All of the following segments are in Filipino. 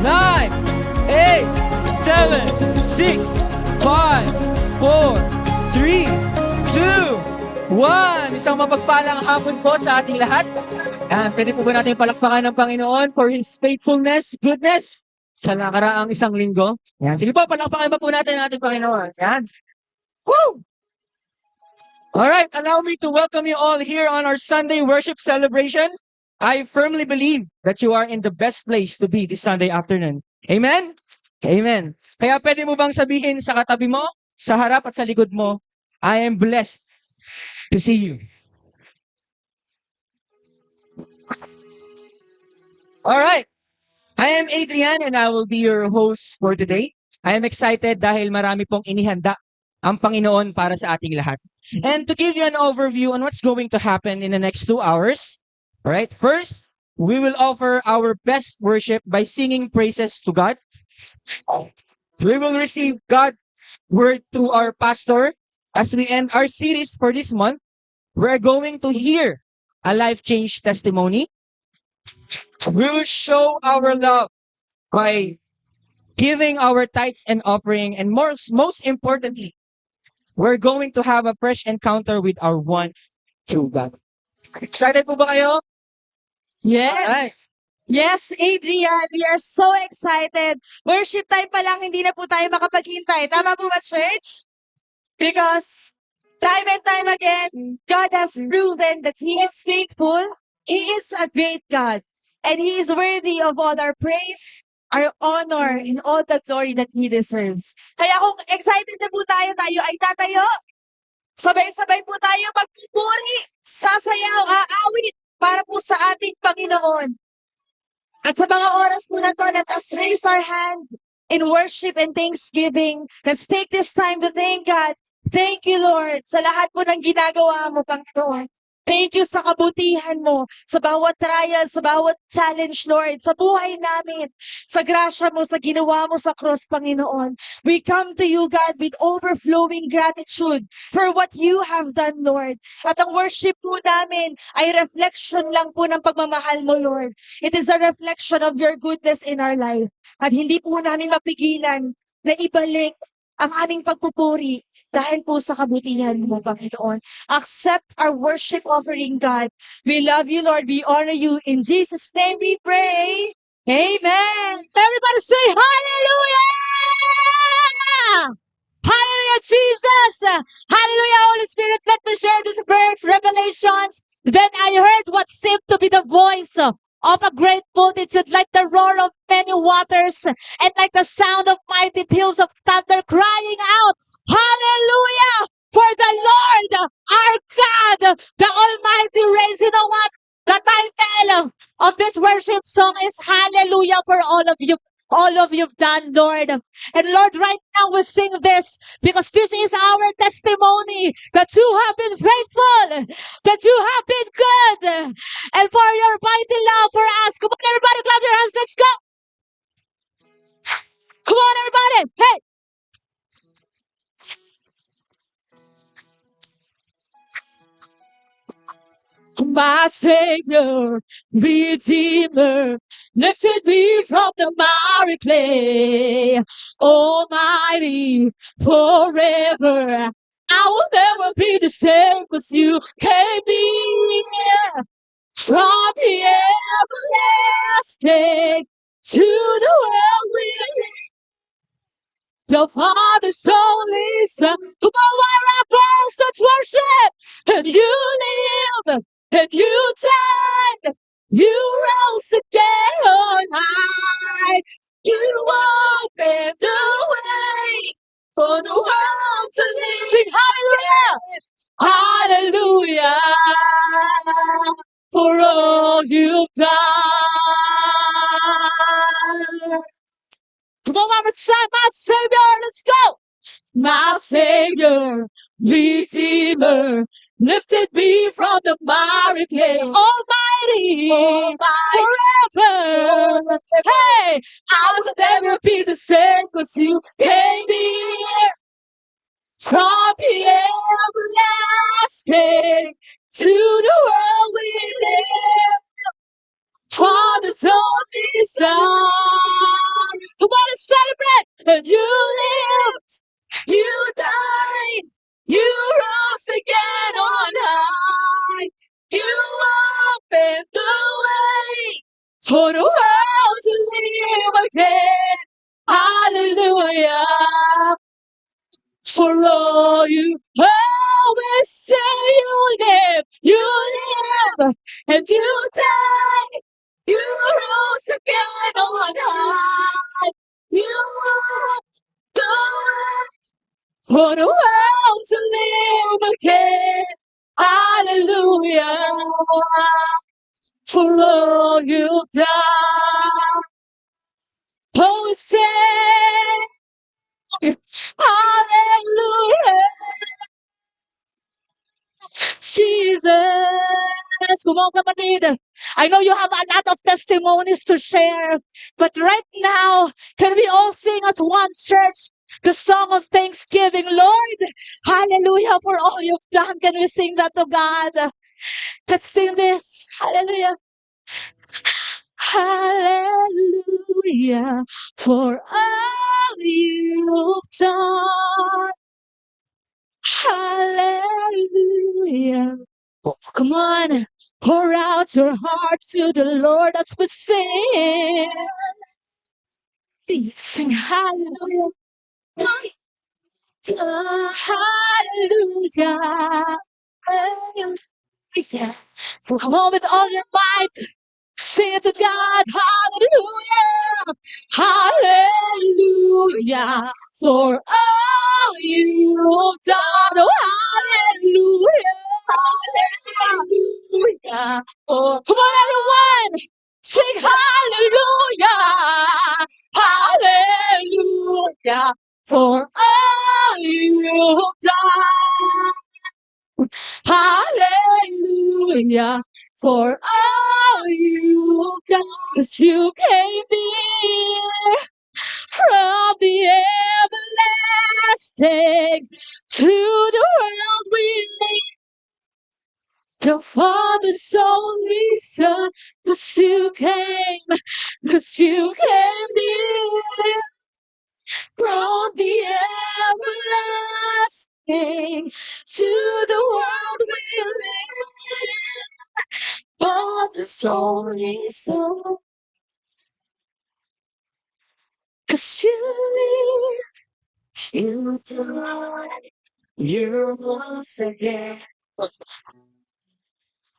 Nine, 8, 7, 6, 5, 4, 3, 2, 1. Isang mapagpalang hapon po sa ating lahat. Yan, pwede po ba natin palakpakan ng Panginoon for His faithfulness, goodness sa nakaraang isang linggo? Yan, sige po, palakpakan pa po natin ang ating Panginoon. Yan. Woo! Alright, allow me to welcome you all here on our Sunday worship celebration. I firmly believe that you are in the best place to be this Sunday afternoon. Amen? Amen. Kaya pwede mo bang sabihin sa katabi mo, sa harap at sa likod mo, I am blessed to see you. Alright. I am Adrian and I will be your host for today. I am excited dahil marami pong inihanda ang Panginoon para sa ating lahat. And to give you an overview on what's going to happen in the next 2 hours, alright, first, we will offer our best worship by singing praises to God. We will receive God's word through our pastor. As we end our series for this month, we're going to hear a life change testimony. We will show our love by giving our tithes and offering, and most importantly, we're going to have a fresh encounter with our one true God. Excited po ba kayo? Yes. Alright. Yes, Adrian, we are so excited. Worship time pa lang, hindi na po tayo makapaghintay. Tama po ba, church? Because time and time again, God has proven that He is faithful. He is a great God. And He is worthy of all our praise, our honor, and all the glory that He deserves. Kaya kung excited na po tayo ay tatayo. Sabay-sabay po tayo magpupuri, sasayaw, aawit para po sa ating Panginoon. At sa mga oras po na to, let us raise our hand in worship and thanksgiving. Let's take this time to thank God. Thank you, Lord, sa lahat po ng ginagawa mo, Panginoon. Thank you sa kabutihan mo, sa bawat trial, sa bawat challenge, Lord, sa buhay namin, sa grasya mo, sa ginawa mo sa cross, Panginoon. We come to you, God, with overflowing gratitude for what you have done, Lord. At ang worship po namin ay reflection lang po ng pagmamahal mo, Lord. It is a reflection of your goodness in our life. At hindi po namin mapigilan na ibalik ang aming pagpupuri dahil po sa kabutihan mo, Panginoon. Accept our worship offering, God. We love you, Lord. We honor you. In Jesus' name we pray. Amen. Everybody say hallelujah! Hallelujah, Jesus! Hallelujah, Holy Spirit. Let me share these words, revelations. Then I heard what seemed to be the voice of a great multitude, like the roar of many waters, and like the sound of mighty peals of thunder, crying out, hallelujah! For the Lord, our God, the Almighty reigns. You know what? The title of this worship song is Hallelujah for all of you've done, Lord. And Lord, right now we sing this because this is our testimony that you have been faithful, that you have been good, and for your mighty love for us. Come on, everybody, clap your hands. Let's go. Come on, everybody. Hey. My Savior, Redeemer, lifted me from the miry clay, Almighty, forever. I will never be the same, 'cause you came near from the everlasting to the world we live. The Father's only Son. Come on, while our bones, let's worship. And you live, and you died, you rose again on high. You open the way for the world to live. Sing hallelujah! Hallelujah! For all you've done. Come on, Mama, say my Savior, let's go! My Savior, Redeemer, lifted me from the miry clay, Almighty, forever. Hey, I will never be the same, 'cause you came here from the everlasting to the world we live. Father's only Son. Come on and celebrate! And you lived, you died, you rose again on high. You opened the way for the world to live again. Hallelujah! For all you always say you live, and you die, you rose again on high. You walked the way for the world to live again. Hallelujah! For all you've done, oh, we say hallelujah. Jesus! Come on, kapatid. I know you have a lot of testimonies to share, but right now, can we all sing as one church the song of thanksgiving? Lord, hallelujah for all you've done. Can we sing that to God? Let's sing this. Hallelujah. Hallelujah for all you've done. Hallelujah. Come on, pour out your heart to the Lord as we sing. Sing hallelujah. Hallelujah. Hallelujah. So come on with all your might. Sing it to God. Hallelujah. Hallelujah. For all you've done. Oh, hallelujah. Hallelujah. Oh, come on, everyone. Sing hallelujah. Hallelujah. For all you've done. Hallelujah. For all you've done. 'Cause you came near from the everlasting to the world we live. The Father's only Son, 'cause you came near from the everlasting to the world we live. Father's only Son, 'cause you live, you died, you rose again.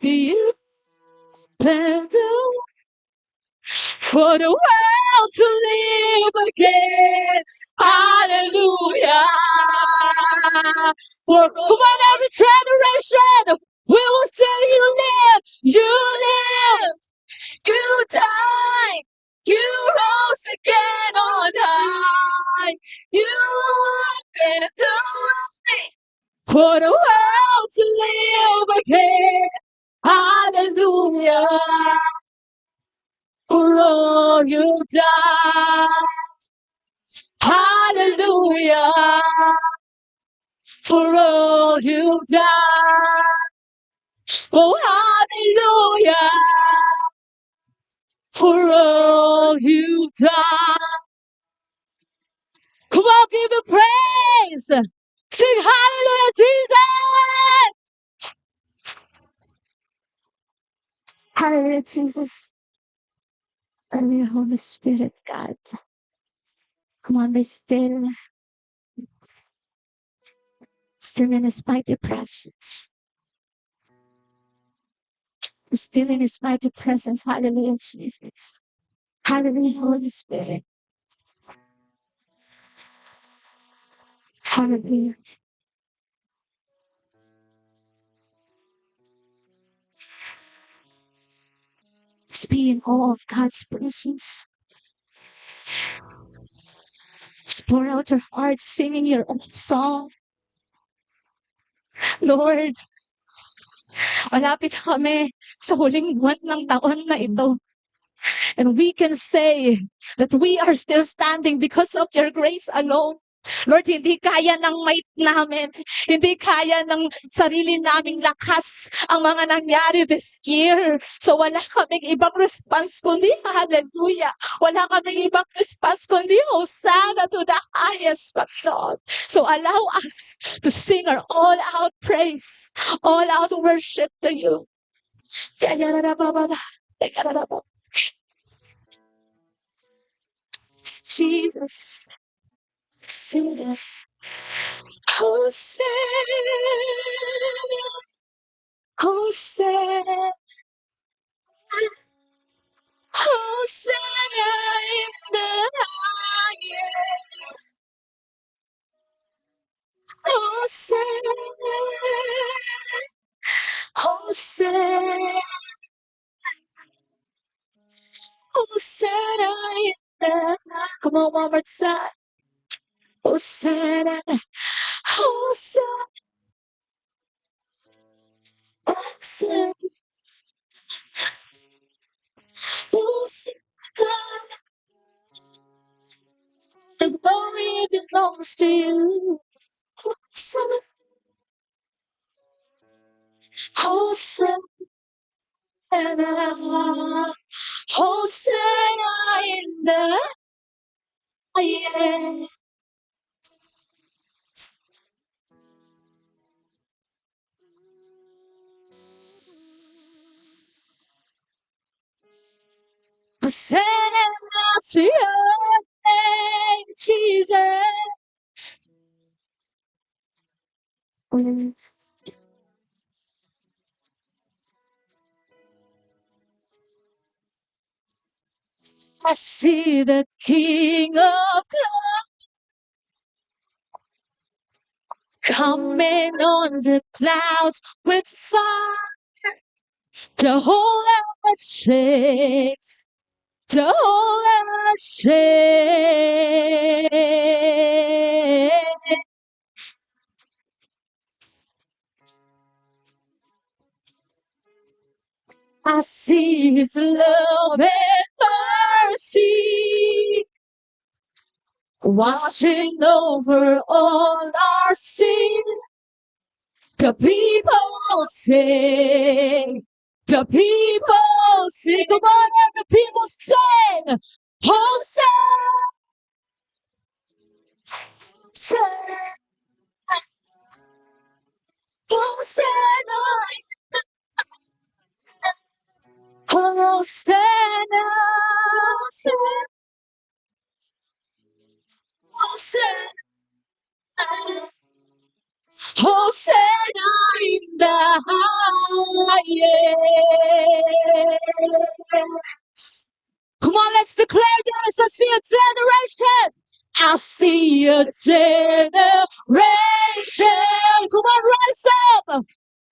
You opened the way for the world to live again. Hallelujah. For come on, every generation, we will say you live, you died, you rose again on high. You opened the way for the world to live again. Hallelujah. For all you've done. Hallelujah. For all you've done. Oh, hallelujah. For all you've done. Come on, give him praise. Sing hallelujah, Jesus. Hallelujah, Jesus. Hallelujah, Holy Spirit, God. Come on, be still. Still in his mighty presence. Be still in his mighty presence. Hallelujah, Jesus. Hallelujah, Holy Spirit. Hallelujah. Let's be in awe of God's presence. Let's pour out your heart singing your own song. Lord, malapit na kami sa huling buwan ng taon na ito. And we can say that we are still standing because of your grace alone. Lord, hindi kaya ng might namin, hindi kaya ng sarili naming lakas ang mga nangyari this year. So wala kaming ibang response kundi hallelujah. Wala kaming ibang response kundi Hosanna to the highest, Panginoon. So allow us to sing our all-out praise, all-out worship to you. Jesus, sing this. Hosanna, Hosanna, Hosanna in the highest. Hosanna, Hosanna, Hosanna in the Come on, one more time. Hosanna, Hosanna, Hosanna, Hosanna. The glory belongs to you. Hosanna, Hosanna, Hosanna in the highest. Hosanna to your name, Jesus. I see the King of Glory coming on the clouds with fire. The whole earth shakes. The whole earth shakes. I see His love and mercy washing over all our sin. The people sing. The people sing. Come on, and the people sing. Hosanna. Hosanna. Hosanna. Hosanna. Hosanna in the highest. Come on, let's declare this. I see a generation. I see a generation. Come on, rise up.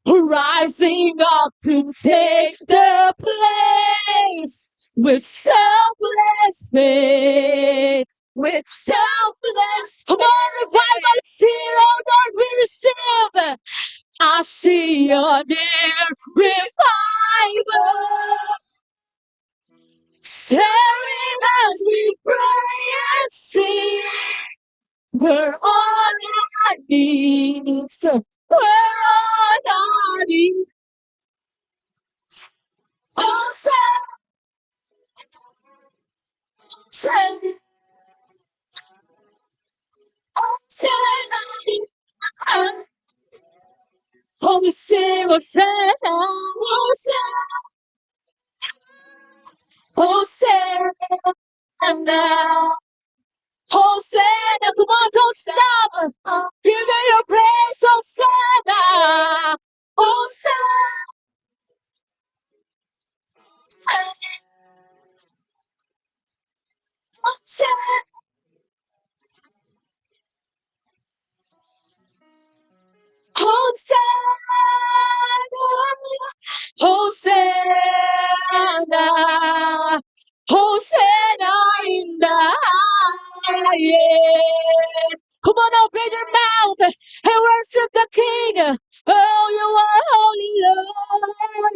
Rising up to take the place with selfless faith. With selfless, come on, revival is here, oh Lord, we receive. I see your near revival. Staring as we pray and sing, we're on our knees. We're on our knees. Hosanna, Hosanna, Hosanna. Oh, we sing Hosanna, Hosanna, Hosanna. Hosanna, come on, don't stop. Give me your praise, Hosanna. Hosanna. Hosanna.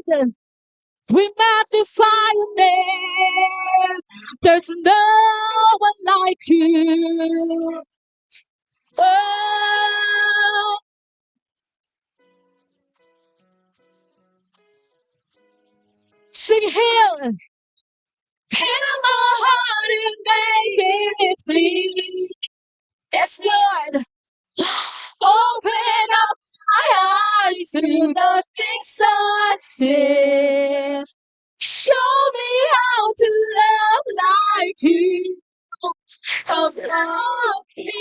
We magnify your name. There's no one like you. Oh, sing heal. Heal my heart and make it clean. Yes, Lord. Open up my eyes to the things I see. Show me how to love like you. Of love me.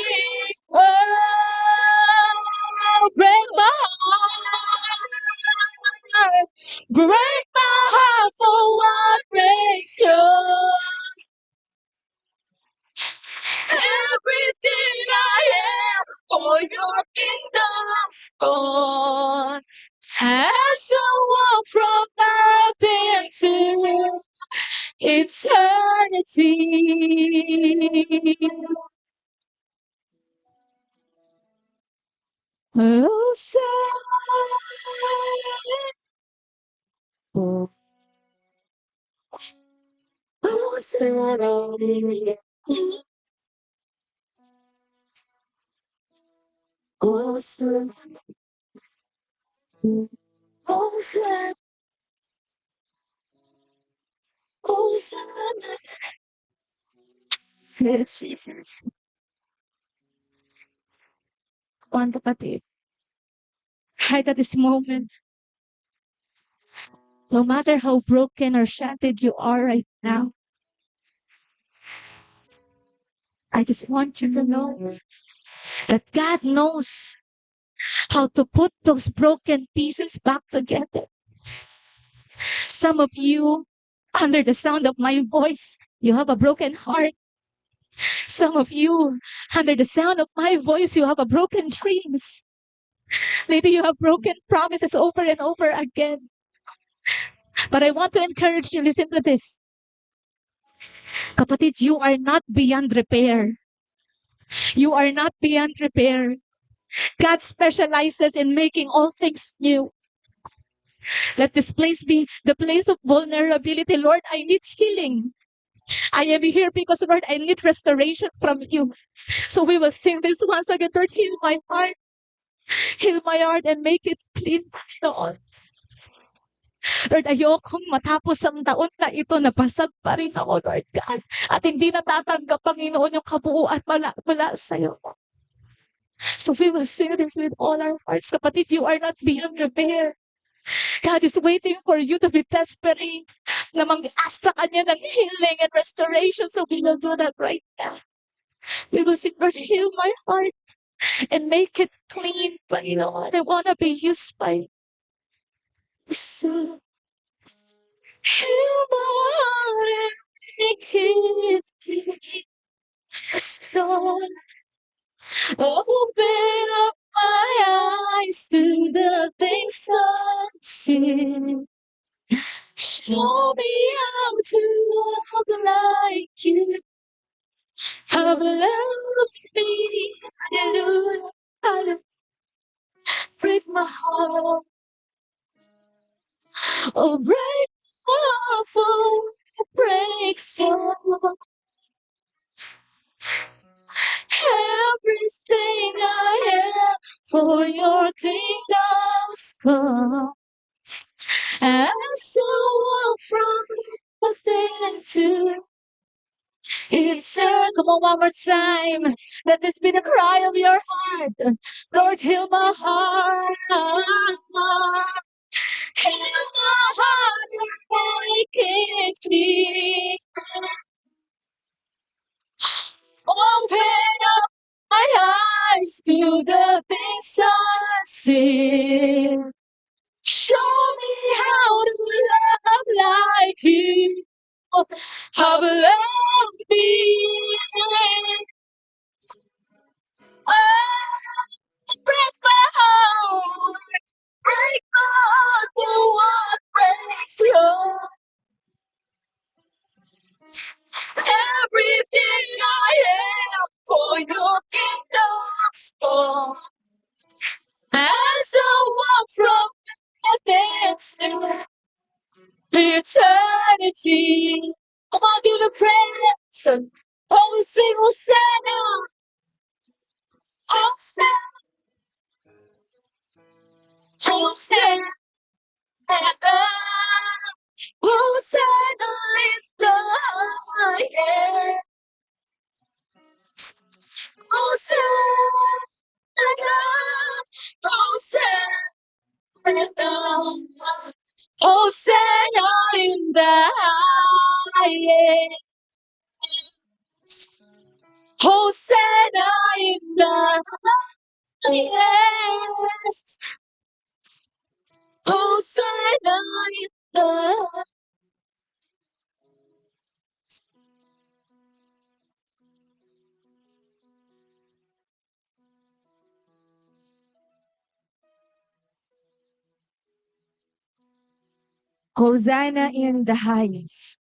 Oh, break my heart. Break my heart for what breaks yours. Everything I am for your kingdom's gone. As I walk from nothing to eternity. Oh, say, oh, say, oh, say, oh, say, oh, say. Yes, Jesus. One kapatid, right at this moment, no matter how broken or shattered you are right now, I just want you to know that God knows how to put those broken pieces back together. Some of you, under the sound of my voice, you have a broken heart. Some of you, under the sound of my voice, you have a broken dreams. Maybe you have broken promises over and over again. But I want to encourage you, listen to this. Kapatid, you are not beyond repair. You are not beyond repair. God specializes in making all things new. Let this place be the place of vulnerability. Lord, I need healing. I am here because, Lord, I need restoration from you. So we will sing this once again. Lord, heal my heart and make it clean, Lord. Lord, ayokong matapos ang taon na ito, napasag pa rin ako, Lord God. At hindi natatanggap, Panginoon, yung kabuuan mula sa'yo. So we will sing this with all our hearts. Kapatid, you are not beyond repair. God is waiting for you to be desperate na mag-ask sa Kanya ng healing and restoration. So we will do that right now. We will sing, Lord, heal my heart and make it clean. Panginoon, I want to be used by you. So heal my heart and make it clean. Yes, Lord, open up my eyes to the things unseen. Show me how to love like you have loved me. Hallelujah. Hallelujah. Break my heart. Oh, break my heart for it breaks your heart. Everything I am for your kingdom's come. As I walk from within to eternal. Come on, one more time. Let this be the cry of your heart. Lord, heal my heart. Heal my heart and make it clean. Open up my eyes to the things unseen. Show me how to love like you have loved me. Oh, break my heart, break my heart for what breaks you. Everything I am for your kingdom's fall. As I walk from heaven to eternity. Come on, give a praise. Oh, we sing Hosanna, Hosanna, Hosanna. Hosanna is the highest. Hosanna, Hosanna, Hosanna in the highest. Hosanna in the highest. Hosanna in the Hosanna in the highest.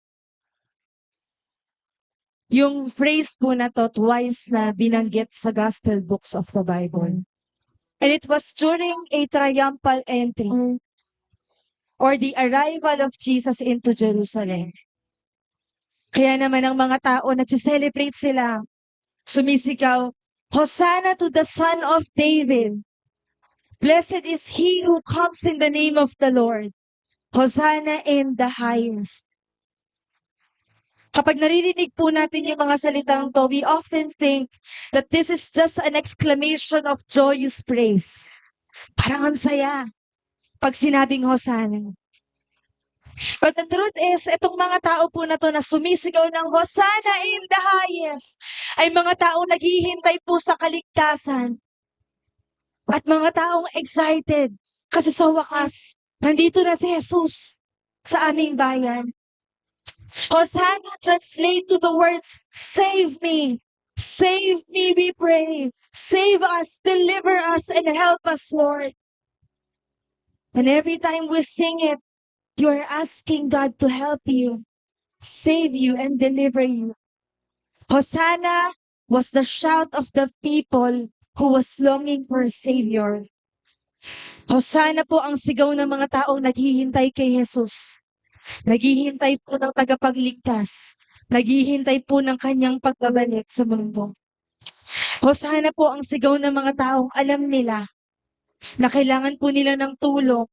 Yung phrase po na to twice na binanggit sa gospel books of the Bible. And it was during a triumphal entry or the arrival of Jesus into Jerusalem. Kaya naman ang mga tao nag-celebrate sila. Sumisigaw, Hosanna to the Son of David. Blessed is he who comes in the name of the Lord. Hosanna in the highest. Kapag naririnig po natin yung mga salitang to, we often think that this is just an exclamation of joyous praise. Parang ang saya pag sinabing Hosanna. But the truth is, itong mga tao po na to na sumisigaw ng Hosanna in the highest, ay mga taong naghihintay po sa kaligtasan. At mga taong excited kasi sa wakas, nandito na si Jesus sa aming bayan. Hosanna translate to the words, save me. Save me, we pray. Save us, deliver us, and help us, Lord. And every time we sing it, you are asking God to help you, save you, and deliver you. Hosanna was the shout of the people who was longing for a Savior. Hosanna po ang sigaw ng mga taong naghihintay kay Jesus. Naghihintay po ng tagapagligtas. Naghihintay po ng kanyang pagbabalik sa mundo. Hosanna po ang sigaw ng mga taong alam nila na kailangan po nila ng tulong,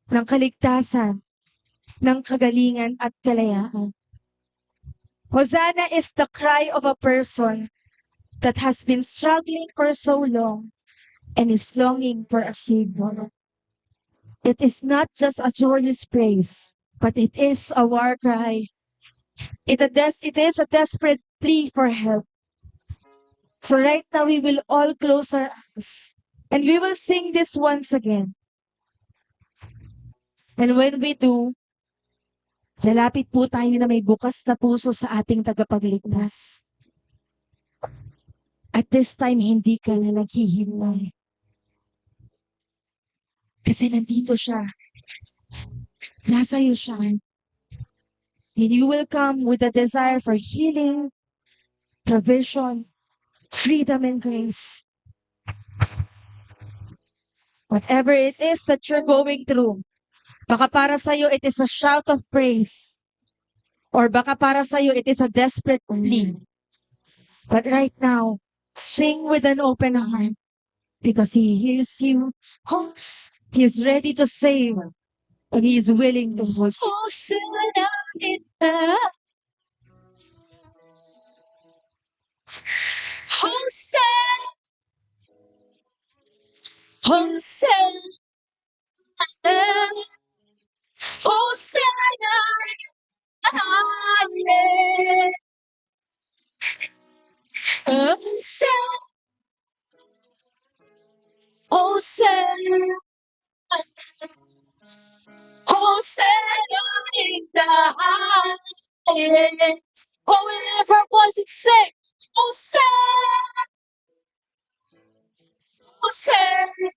ng kaligtasan, ng kagalingan at kalayaan. Hosanna is the cry of a person that has been struggling for so long and is longing for a Savior. It is not just a joyous praise, but it is a war cry. It is a desperate plea for help. So right now, we will all close our eyes and we will sing this once again. And when we do, lalapit po tayo na may bukas na puso sa ating tagapagligtas. At this time, hindi ka na naghihintay. Kasi nandito siya. Nasa iyo siya. And you will come with a desire for healing, provision, freedom, and grace. Whatever it is that you're going through, baka para sa'yo it is a shout of praise. Or baka para sa'yo it is a desperate plea. But right now, sing with an open heart because He hears you. He is ready to save and He is willing to hold you. Hosanna in the Hosanna, Hosanna, Hosanna, Amen. Hosanna, Hosanna, Hosanna in the highest. Oh, we lift our voice and sing, Hosanna, Hosanna,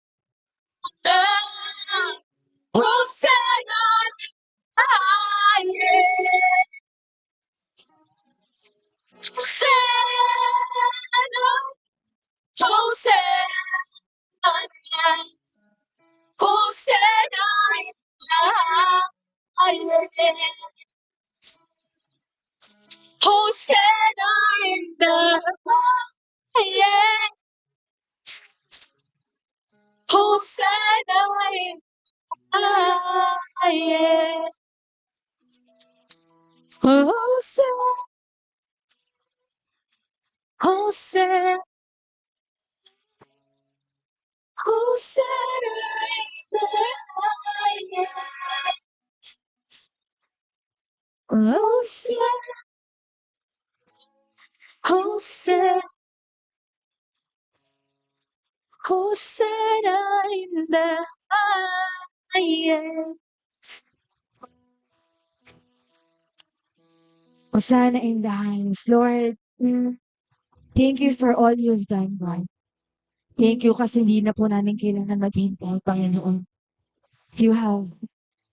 Hosanna in the highest. Hosanna, Hosanna, Hosanna in the highest. Yeah. Hosanna in the highest. Hosanna, Hosanna, Hosanna in the highest. Hosanna, Hosanna, Hosanna in the highest. Hosanna in the highest. Lord, thank you for all you've done, Lord. Thank you kasi hindi na po namin kailangan maghintay, Panginoon. You have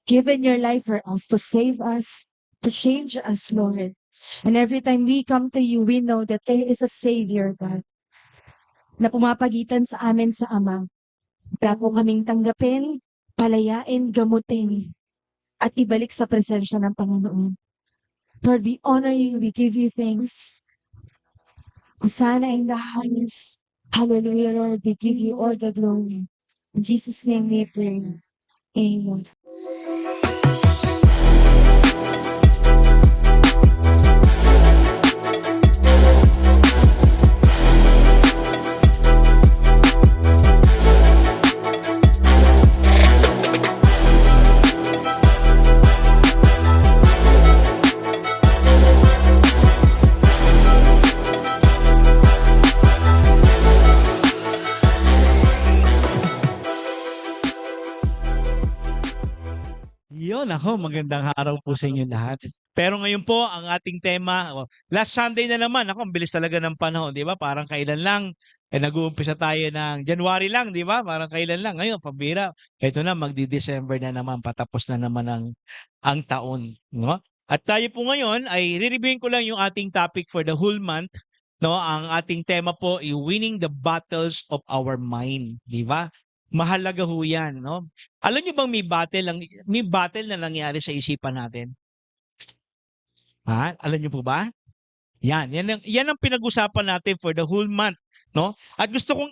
given your life for us to save us, to change us, Lord. And every time we come to you, we know that there is a Savior, God, na pumapagitan sa amin sa Ama. Kaya po kaming tanggapin, palayain, gamutin, at ibalik sa presensya ng Panginoon. Lord, we honor you, we give you thanks. Hosanna in the highest. Hallelujah, Lord, we give you all the glory. In Jesus' name we pray. Amen. Yun, ako, magandang araw po sa inyo lahat. Pero ngayon po, ang ating tema, last Sunday na naman, ako, ang bilis talaga ng panahon, di ba? Parang kailan lang, nag-uumpisa tayo ng January lang, di ba? Parang kailan lang. Ngayon, pabira, ito na, magdi-December na naman, patapos na naman ang taon. No? At tayo po ngayon, ay re-reviewin ko lang yung ating topic for the whole month. No? Ang ating tema po ay winning the battles of our mind, di ba? Mahalaga ho yan, no? Alam niyo bang may battle na nangyari sa isipan natin? Ha? Alam niyo po ba? Yan ang pinag-usapan natin for the whole month, no? At gusto ko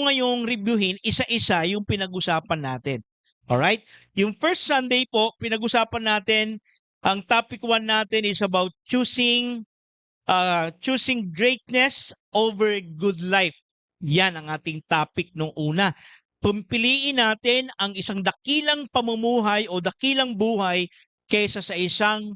ngayong reviewin isa-isa yung pinag-usapan natin. All right? Yung first Sunday po, pinag-usapan natin ang topic 1 natin is about choosing greatness over good life. Yan ang ating topic nung una. Pumiliin natin ang isang dakilang pamumuhay o dakilang buhay kaysa sa isang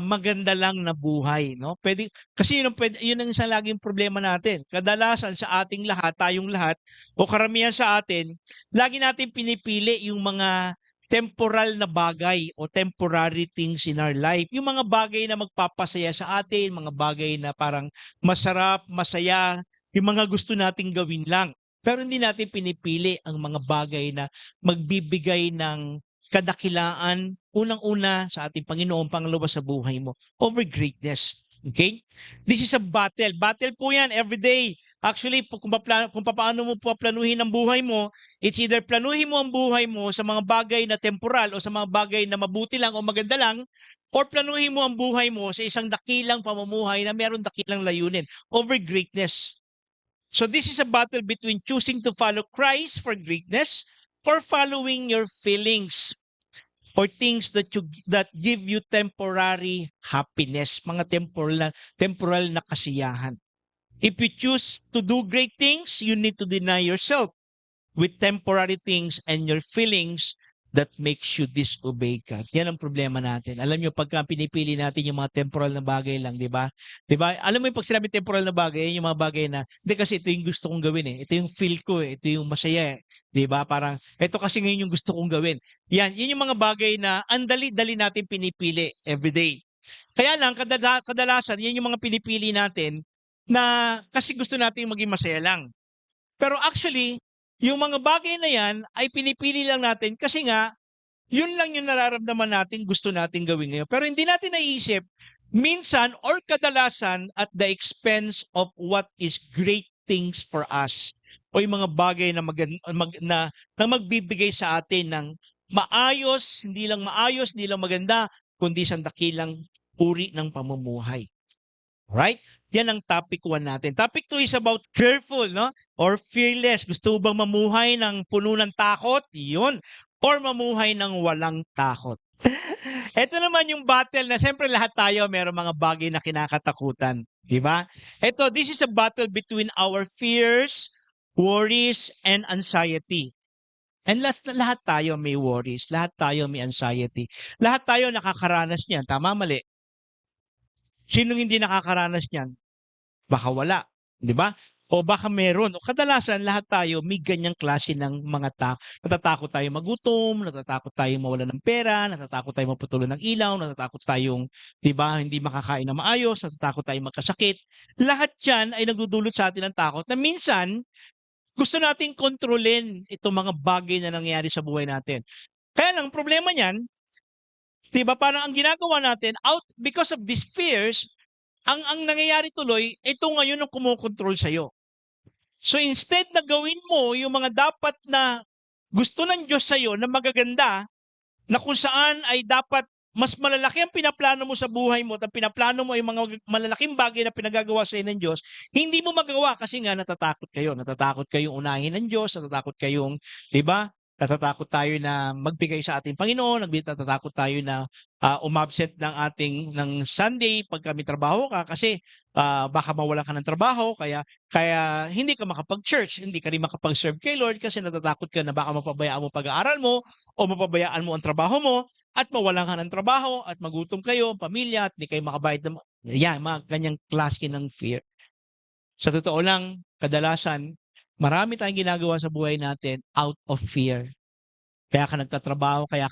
maganda lang na buhay, no? Yun ang isang laging problema natin. Kadalasan sa ating lahat, tayong lahat, o karamihan sa atin, lagi natin pinipili yung mga temporal na bagay o temporary things in our life. Yung mga bagay na magpapasaya sa atin, mga bagay na parang masarap, masaya, yung mga gusto nating gawin lang. Pero hindi natin pinipili ang mga bagay na magbibigay ng kadakilaan, unang-una sa ating Panginoon, pangalawa sa buhay mo, over greatness. Okay? This is a battle. Battle po yan every day. Actually, kung paano mo planuhin ang buhay mo, it's either planuhin mo ang buhay mo sa mga bagay na temporal o sa mga bagay na mabuti lang o maganda lang, or planuhin mo ang buhay mo sa isang dakilang pamumuhay na meron dakilang layunin, over greatness. So this is a battle between choosing to follow Christ for greatness or following your feelings or things that give you temporary happiness, mga temporal na kasiyahan. If you choose to do great things, you need to deny yourself with temporary things and your feelings that makes you disobey God. Yan ang problema natin. Alam niyo, pagka pinipili natin yung mga temporal na bagay lang, di ba? Di ba? Alam mo yung pag sinabi temporal na bagay, yung mga bagay na, hindi kasi ito yung gusto kong gawin eh. Ito yung feel ko eh. Ito yung masaya eh. Di ba? Parang, ito kasi ngayon yung gusto kong gawin. Yan yung mga bagay na andali-dali natin pinipili everyday. Kaya lang, kadalasan, yan yung mga pinipili natin na kasi gusto natin maging masaya lang. Pero actually, yung mga bagay na yan ay pinipili lang natin kasi nga, yun lang yung nararamdaman natin, gusto natin gawin ngayon. Pero hindi natin naiisip, minsan or kadalasan at the expense of what is great things for us. O yung mga bagay na, na magbibigay sa atin ng maayos, hindi lang maganda, kundi isang dakilang uri ng pamumuhay. Right? Yan ang topic 1 natin. Topic 2 is about fearful, no? Or fearless. Gusto bang mamuhay ng puno ng takot? Yun. Or mamuhay ng walang takot. Ito naman yung battle na siyempre lahat tayo meron mga bagay na kinakatakutan. Diba? Ito, this is a battle between our fears, worries, and anxiety. And lahat tayo may worries, lahat tayo may anxiety. Lahat tayo nakakaranas niyan. Tama, mali? Sinong hindi nakakaranas niyan? Baka wala, di ba? O baka meron. O kadalasan, lahat tayo may ganyang klase ng mga natatakot tayo magutom, natatakot tayo mawala ng pera, natatakot tayo maputulan ng ilaw, natatakot tayong, di ba, hindi makakain na maayos, natatakot tayo magkasakit. Lahat yan ay nagdudulot sa atin ng takot na minsan, gusto nating kontrolin itong mga bagay na nangyayari sa buhay natin. Kaya lang, problema niyan, di ba, parang ang ginagawa natin, because of these fears, ang nangyayari tuloy, ito ngayon ang kumokontrol sa'yo. So instead na gawin mo yung mga dapat na gusto ng Diyos sa'yo na magaganda, na kung saan ay dapat mas malalaki ang pinaplano mo sa buhay mo at ang pinaplano mo ay mga malalaking bagay na pinagagawa sa ng Diyos, hindi mo magawa kasi nga natatakot kayo. Natatakot kayong unahin ng Diyos, natatakot kayong, di ba? Natatakot tayo na magbigay sa ating Panginoon, natatakot tayo na umabsent ng Sunday pag kami trabaho ka kasi baka mawalan ka ng trabaho kaya hindi ka makapag-church, hindi ka rin makapag-serve kay Lord kasi natatakot ka na baka mapabayaan mo pag-aaral mo o mapabayaan mo ang trabaho mo at mawalan ka ng trabaho at magutom kayo, pamilya at hindi kayo makabayad ng mga ganyang klase ng fear. Sa totoo lang, kadalasan marami tayong ginagawa sa buhay natin out of fear. Kaya ka nagtatrabaho, kaya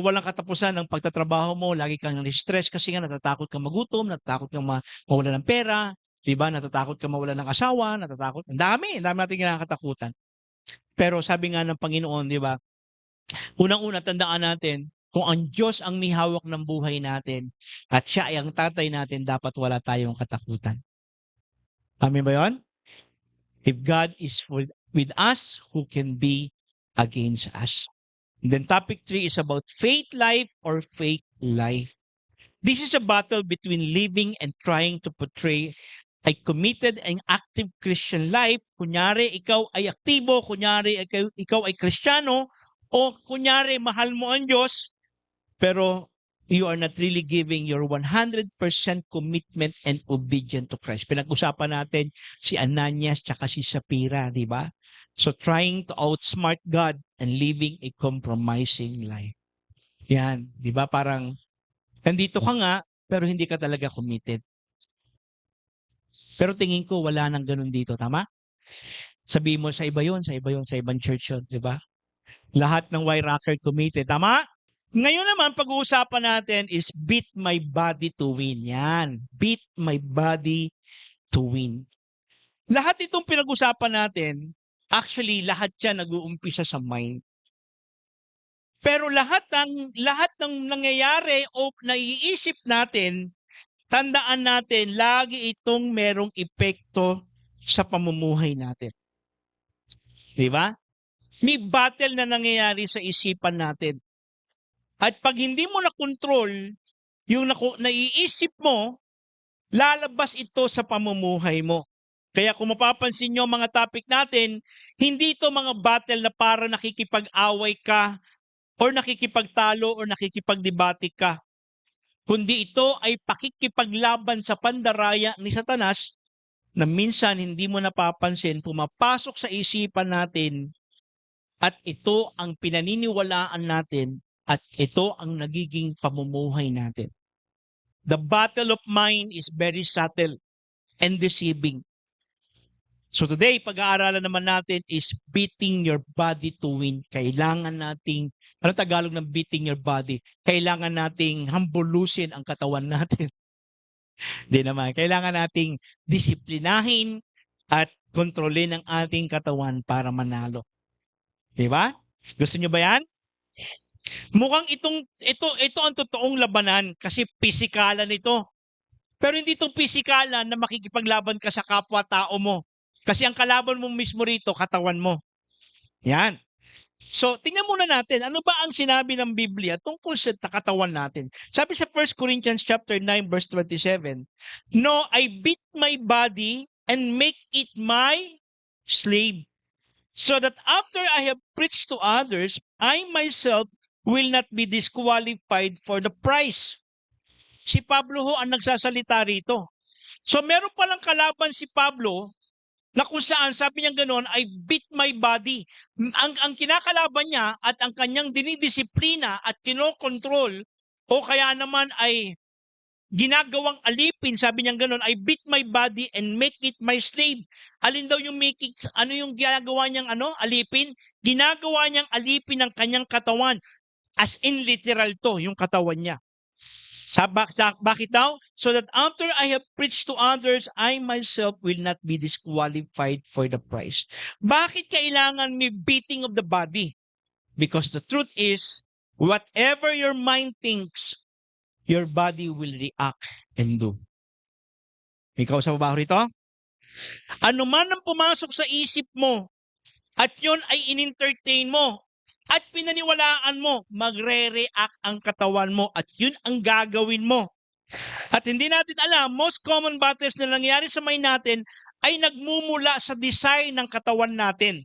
walang katapusan ng pagtatrabaho mo, lagi kang stress kasi nga natatakot kang magutom, natatakot kang mawalan ng pera, 'di ba? Natatakot kang mawalan ng asawa, ang dami nating kinakatakutan. Pero sabi nga ng Panginoon, 'di ba? Unang-una tandaan natin, kung ang Diyos ang may hawak ng buhay natin at siya ay ang tatay natin, dapat wala tayong katakutan. Amen ba 'yon? If God is with us, who can be against us? And then topic 3 is about faith life or fake life. This is a battle between living and trying to portray a committed and active Christian life. Kunyari, ikaw ay aktibo, kunyari, ikaw ay Kristiyano, o kunyari, mahal mo ang Diyos, pero you are not really giving your 100% commitment and obedient to Christ. Pinag-usapan natin si Ananias tsaka si Sapphira, di ba? So trying to outsmart God and living a compromising life. Yan, di ba? Parang nandito ka nga, pero hindi ka talaga committed. Pero tingin ko wala nang ganun dito, tama? Sabihin mo sa iba yun, sa ibang church yun, di ba? Lahat ng Y-Rocker committed, tama? Ngayon naman, pag-uusapan natin is beat my body to win. Yan. Beat my body to win. Lahat itong pinag-usapan natin, actually, lahat yan nag-uumpisa sa mind. Pero lahat ng nangyayari o naiisip natin, tandaan natin, lagi itong merong epekto sa pamumuhay natin. Di ba? May battle na nangyayari sa isipan natin. At pag hindi mo na-control yung naiisip mo, lalabas ito sa pamumuhay mo. Kaya kung mapapansin nyo mga topic natin, hindi ito mga battle na para nakikipag-away ka or nakikipagtalo or nakikipagdebate ka. Kundi ito ay pakikipaglaban sa pandaraya ni Satanas na minsan hindi mo napapansin, pumapasok sa isipan natin at ito ang pinaniniwalaan natin at ito ang nagiging pamumuhay natin. The battle of mind is very subtle and deceiving. So today, pag-aaralan naman natin is beating your body to win. Kailangan nating, ano Tagalog ng beating your body? Kailangan nating hambulusin ang katawan natin. Hindi naman. Kailangan nating disiplinahin at kontrolin ang ating katawan para manalo. Di ba? Gusto nyo ba yan? Mukhang ito ang totoong labanan kasi pisikalan ito. Pero hindi itong pisikalan na makikipaglaban ka sa kapwa-tao mo. Kasi ang kalaban mo mismo rito, katawan mo. Yan. So, tingnan muna natin, ano ba ang sinabi ng Biblia tungkol sa katawan natin? Sabi sa 1 Corinthians chapter 9 verse 27, "No, I beat my body and make it my slave, so that after I have preached to others, I myself will not be disqualified for the prize." Si Pablo ho ang nagsasalita rito. So meron palang kalaban si Pablo na kung saan sabi niya ganoon, "I beat my body." Ang kinakalaban niya at ang kanyang dinidisiplina at kinokontrol o kaya naman ay ginagawang alipin, sabi niya ganoon, "I beat my body and make it my slave." Alin daw yung make it, ano yung ginagawa niyang alipin? Ginagawa niyang alipin ng kanyang katawan. As in literal to, yung katawan niya. Bakit daw? "So that after I have preached to others, I myself will not be disqualified for the prize." Bakit kailangan may beating of the body? Because the truth is, whatever your mind thinks, your body will react and do. Ikaw sa babaho rito? Ano man ang pumasok sa isip mo at yon ay in-entertain mo at pinaniwalaan mo, magre-react ang katawan mo at yun ang gagawin mo. At hindi natin alam, most common battles na nangyari sa mind natin ay nagmumula sa design ng katawan natin.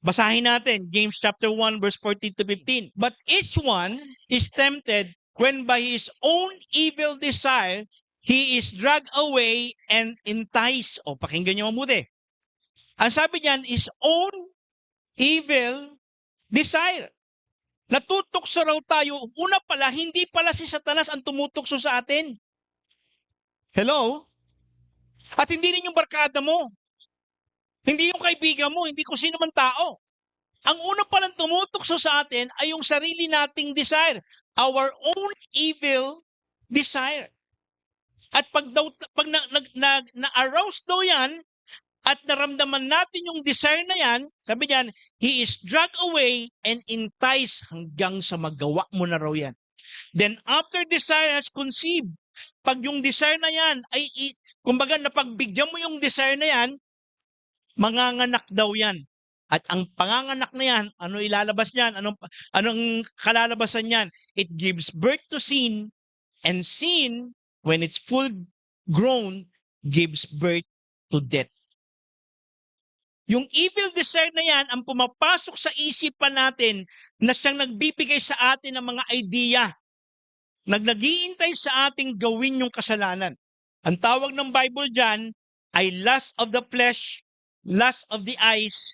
Basahin natin, James chapter 1 verse 14 to 15. "But each one is tempted when by his own evil desire he is dragged away and enticed." O, pakinggan niyo mabuti. Ang sabi niyan is own evil desire. Natutokso raw tayo. Una pala, hindi pala si Satanas ang tumutokso sa atin. Hello? At hindi rin yung barkada mo. Hindi yung kaibigan mo, hindi kung sino man tao. Ang una palang tumutokso sa atin ay yung sarili nating desire. Our own evil desire. At pag na-arouse daw yan, at naramdaman natin yung desire na yan, sabi niyan, he is dragged away and enticed hanggang sa magawa mo na raw yan. Then after desire has conceived, pag yung desire na yan ay, kumbaga napagbigyan mo yung desire na yan, manganganak daw yan. At ang panganganak na yan, ano ilalabas niyan? Anong kalalabasan niyan? It gives birth to sin, and sin, when it's full grown, gives birth to death. Yung evil desire na yan ang pumapasok sa isipan natin na siyang nagbibigay sa atin ng mga idea. Nag-iintay sa ating gawin yung kasalanan. Ang tawag ng Bible dyan ay lust of the flesh, lust of the eyes,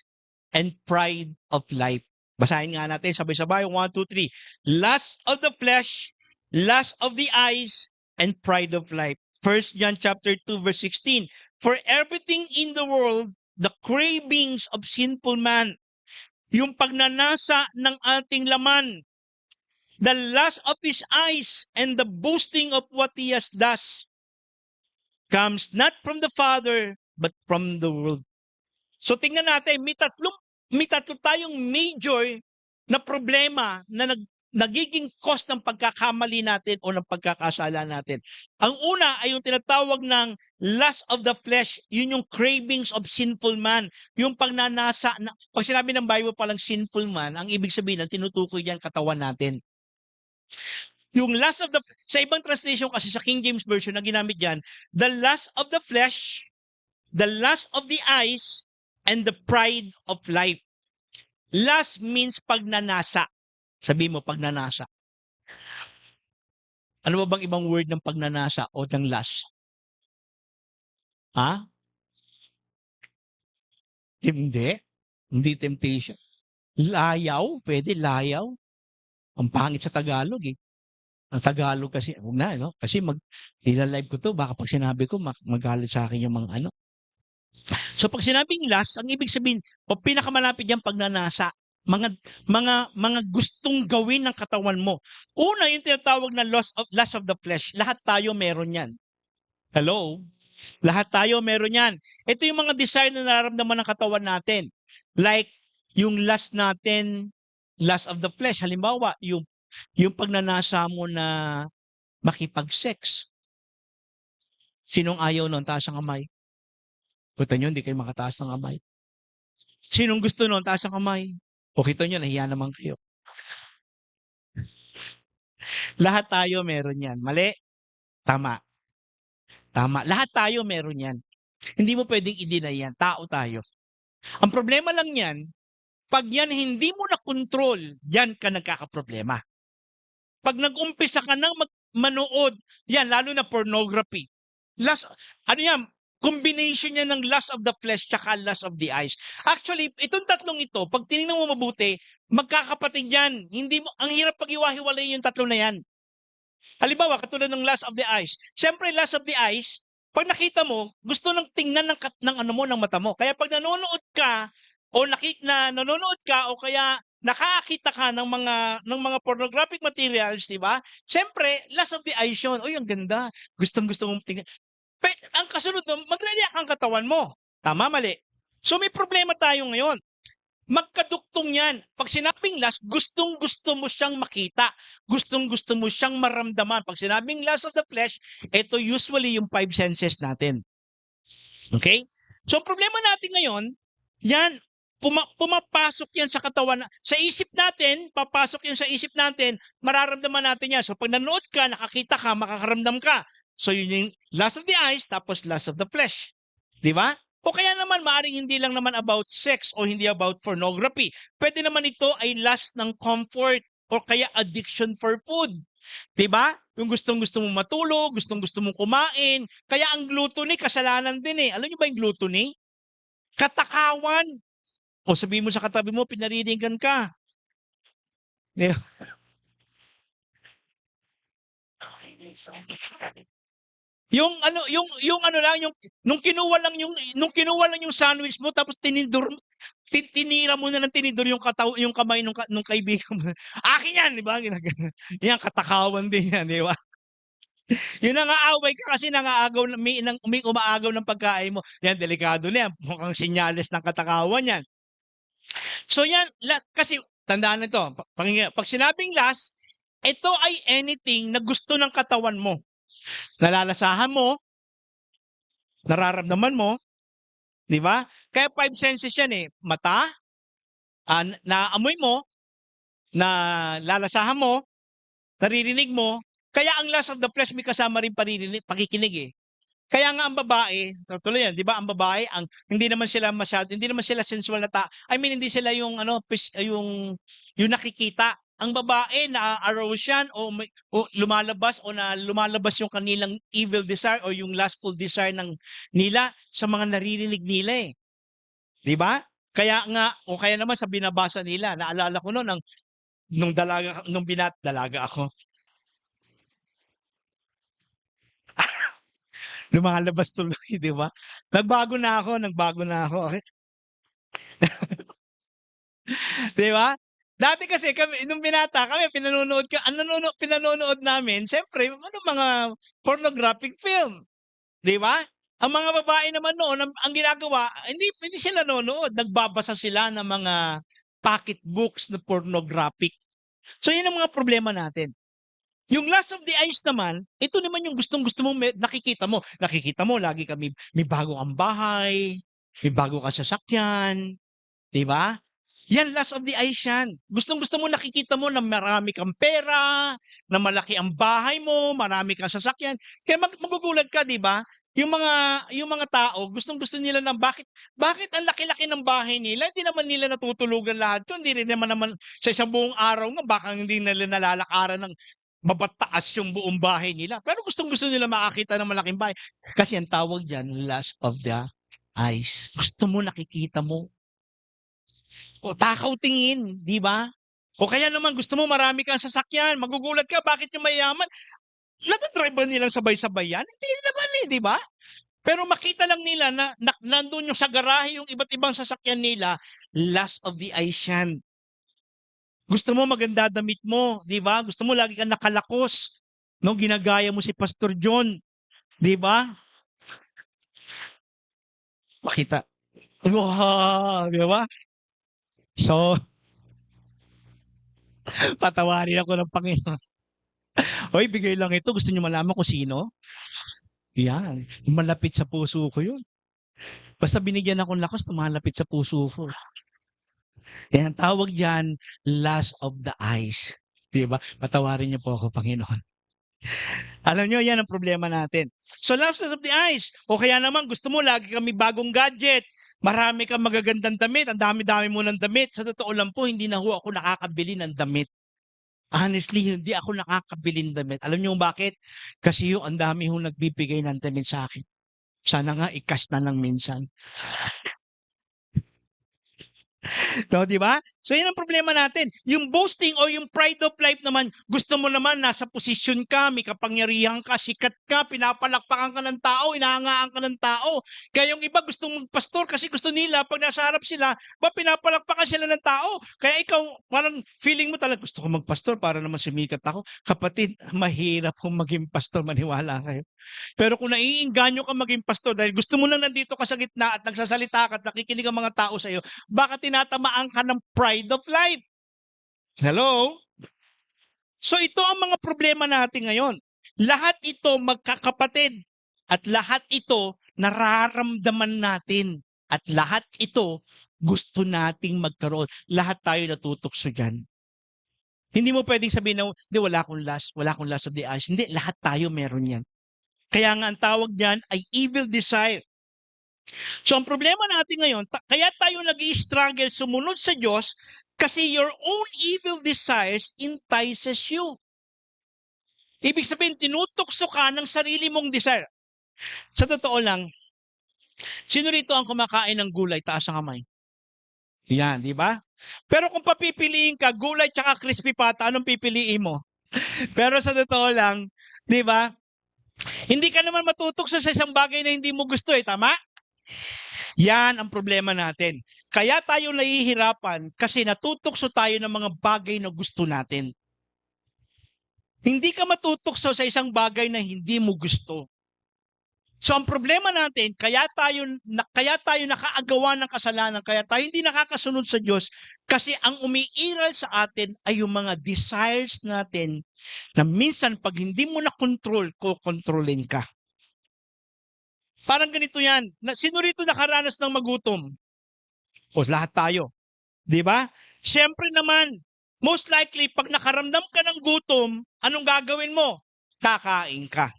and pride of life. Basahin nga natin sabay-sabay. 1, 2, 3. Lust of the flesh, lust of the eyes, and pride of life. 1 John chapter 2 verse 16. "For everything in the world, the cravings of sinful man," yung pagnanasa ng ating laman, "the lust of his eyes and the boasting of what he has does, comes not from the Father, but from the world." So tingnan natin, may tatlo tayong major na problema na nagiging cause ng pagkakamali natin o ng pagkakasala natin. Ang una ay yung tinatawag ng lust of the flesh. Yun yung cravings of sinful man. Yung pagnanasa. Pag sinabi ng Bible palang sinful man, ang ibig sabihin, ang tinutukoy diyan katawan natin. Yung lust of the, sa ibang translation kasi sa King James Version na ginamit diyan, the lust of the flesh, the lust of the eyes, and the pride of life. Lust means pagnanasa. Sabi mo, pagnanasa. Ano ba bang ibang word ng pagnanasa o ng lust? Ha? Hindi. Hindi temptation. Layaw. Pwede, layaw. Ang pangit sa Tagalog eh. Ang Tagalog kasi, huwag na, no? Kasi ilalive ko to, baka pag sinabi ko, magalit sa akin yung mga ano. So pag sinabing lust, ang ibig sabihin, pinakamalapit yan pagnanasa. Mga gustong gawin ng katawan mo. Una, yung tinatawag na lust of the flesh. Lahat tayo meron yan. Hello? Lahat tayo meron yan. Ito yung mga desire na nararamdaman ng katawan natin. Like, yung lust natin, lust of the flesh. Halimbawa, yung pagnanasa mo na makipag-sex. Sinong ayaw nun? Taas ang kamay. Punta nyo, hindi kayo makataas ng kamay. Sinong gusto nun? Taas ang kamay. O kita nyo, nahiya naman kayo. Lahat tayo meron yan. Mali? Tama. Tama. Lahat tayo meron yan. Hindi mo pwedeng i-deny yan. Tao tayo. Ang problema lang yan, pag yan hindi mo na control, yan ka nagkakaproblema. Pag nag-umpisa ka nang manood, yan, lalo na pornography. Ano yan, combination yan ng lust of the flesh tsaka lust of the eyes. Actually, itong tatlong ito, pag tinignan mo mabuti, magkakapatid yan. Hindi mo, ang hirap pag-iwahiwalay yung tatlo na yan. Halimbawa, katulad ng lust of the eyes. Siyempre, lust of the eyes, pag nakita mo, gusto nang tingnan ng ano mo, ng mata mo. Kaya pag nanonood ka, o nanonood ka, o kaya nakakita ka ng mga pornographic materials, di ba? Siyempre, lust of the eyes yun. Uy, ang ganda. Gustong-gusto mong tingnan. Pero ang kasunod nun, magre-react ang katawan mo. Tama, mali. So may problema tayo ngayon. Magkaduktong yan. Pag sinabing lust, gustong-gusto mo siyang makita. Gustong-gusto mo siyang maramdaman. Pag sinabing lust of the flesh, ito usually yung 5 senses natin. Okay? So ang problema natin ngayon, yan, pumapasok yan sa katawan, sa isip natin, papasok yan sa isip natin, mararamdaman natin yan. So pag nanood ka, nakakita ka, makakaramdam ka. So yun yung lust of the eyes, tapos lust of the flesh. Di ba? O kaya naman, maaring hindi lang naman about sex o hindi about pornography. Pwede naman ito ay lust ng comfort o kaya addiction for food. Di ba? Yung gustong-gusto mong matulog, gustong-gusto mong kumain. Kaya ang gluttony, kasalanan din eh. Alam niyo ba yung gluttony? Katakawan. O sabihin mo sa katabi mo, pinariringan ka. Di ba? Yung ano lang nung kinuha lang yung sandwich mo tapos tinira mo na ng tinidor yung kamay nung kaibigan mo. Akin yan, di ba? Yan katakawan din yan, di ba? Yung nangaaway ka kasi nangaagaw may umaagaw ng pagkain mo. Yan delikado na yan. Mukhang senyales ng katakawan yan. So yan kasi tandaan nito, pag sinabing last, ito ay anything na gusto ng katawan mo. Nalalasahan mo, nararamdaman mo, di ba? Kaya 5 senses yan eh. Mata, naamoy mo, nalalasahan mo, naririnig mo. Kaya ang lust of the flesh may kasama rin pakikinig eh. Kaya nga ang babae, tuloy yan, di ba? Ang babae, hindi naman sila sensual na I mean, hindi sila yung yung nakikita. Ang babae na-arouse yan o lumalabas yung kanilang evil desire o yung lustful desire nila sa mga naririnig nila eh. Di ba? Kaya nga, o kaya naman sa binabasa nila, naalala ko noon, nung dalaga ako, lumalabas tuloy, di ba? Nagbago na ako. Okay? Di ba? Dati kasi kami, nung binata kami, pinanonood namin, siyempre, mga pornographic film. Di ba? Ang mga babae naman noon, ang ginagawa, hindi sila nanonood. Nagbabasa sila ng mga pocket books na pornographic. So, yun ang mga problema natin. Yung lust of the eyes naman, ito naman yung gustong-gusto mo, nakikita mo. Nakikita mo, lagi kami, may bago kang bahay, may bago kang sasakyan, di ba? Yan, lust of the eyes yan. Gustong-gusto mo, nakikita mo na marami kang pera, na malaki ang bahay mo, marami kang sasakyan. Kaya magugulat ka, di ba? Yung mga tao, gustong-gusto nila na bakit ang laki-laki ng bahay nila? Hindi naman nila natutulugan lahat 'yun. Hindi rin naman sa isang buong araw nga baka hindi nila nalalakaran ng mabataas yung buong bahay nila. Pero gustong-gusto nila makakita ng malaking bahay. Kasi ang tawag diyan, lust of the eyes. Gusto mo, nakikita mo. O takaw tingin, di ba? O kaya naman gusto mo marami kang sasakyan. Magugulat ka, bakit yung mayaman? Nagdadrive ba nilang sabay-sabay yan? Hindi naman eh, di ba? Pero makita lang nila na nandun yung sa garahe yung iba't ibang sasakyan nila, lust of the eyes yan. Gusto mo maganda damit mo, di ba? Gusto mo lagi kang nakalakos. No, ginagaya mo si Pastor John, di ba? Makita. Wow, di ba? So, patawarin ako ng Panginoon. Hoy, bigay lang ito. Gusto niyo malaman kung sino? Yan. Malapit sa puso ko yun. Basta binigyan akong lakas, tumalapit sa puso ko. Yan ang tawag diyan, lust of the eyes. 'Di ba? Patawarin niyo po ako, Panginoon. Alam niyo, yan ang problema natin. So, lust of the eyes. O kaya naman, gusto mo, lagi kami bagong gadget. Marami kang magagandang damit. Ang dami-dami mo ng damit. Sa totoo lang po, hindi na ho ako nakakabili ng damit. Honestly, hindi ako nakakabili ng damit. Alam niyo bakit? Kasi yung ang dami ho nagbibigay ng damit sa akin. Sana nga, i-cash na lang minsan. No, di ba? So, yan ang problema natin. Yung boasting o yung pride of life naman, gusto mo naman, nasa posisyon ka, may kapangyarihan ka, sikat ka, pinapalakpakan ka ng tao, inahangaan ka ng tao. Kaya yung iba gustong magpastor kasi gusto nila, pag nasa harap sila, pinapalakpakan sila ng tao. Kaya ikaw, parang feeling mo talaga, gusto ko magpastor para naman sumikat ako. Kapatid, mahirap kung maging pastor, maniwala kayo. Pero kung naiinganyo ka maging pastor dahil gusto mo lang nandito ka sa gitna at nagsasalita ka at nakikinig ang mga tao sa iyo, baka tinatamaan ka ng pride of life. Hello? So ito ang mga problema natin ngayon. Lahat ito magkakapatid at lahat ito nararamdaman natin at lahat ito gusto nating magkaroon. Lahat tayo natutokso dyan. Hindi mo pwedeng sabihin na, hindi, wala akong lust of the eyes. Hindi, lahat tayo meron yan. Kaya nga ang tawag niyan ay evil desire. So ang problema natin ngayon, kaya tayo nag-i-struggle sumunod sa Diyos kasi your own evil desires entices you. Ibig sabihin, tinutokso ka ng sarili mong desire. Sa totoo lang, sino rito ang kumakain ng gulay? Taas ang kamay. Yan, di ba? Pero kung papipiliin ka, gulay tsaka crispy pata, anong pipiliin mo? Pero sa totoo lang, di ba? Hindi ka naman matutokso sa isang bagay na hindi mo gusto tama? Yan ang problema natin. Kaya tayo nahihirapan kasi natutokso tayo ng mga bagay na gusto natin. Hindi ka matutokso sa isang bagay na hindi mo gusto. So ang problema natin, kaya tayo nakaagawa ng kasalanan, kaya tayo hindi nakakasunod sa Diyos kasi ang umiiral sa atin ay yung mga desires natin na minsan pag hindi mo na control, kokontrolin ka. Parang ganito yan. Sino rito nakaranas ng magutom? O lahat tayo. Di ba? Siyempre naman, most likely, pag nakaramdam ka ng gutom, anong gagawin mo? Kakain ka.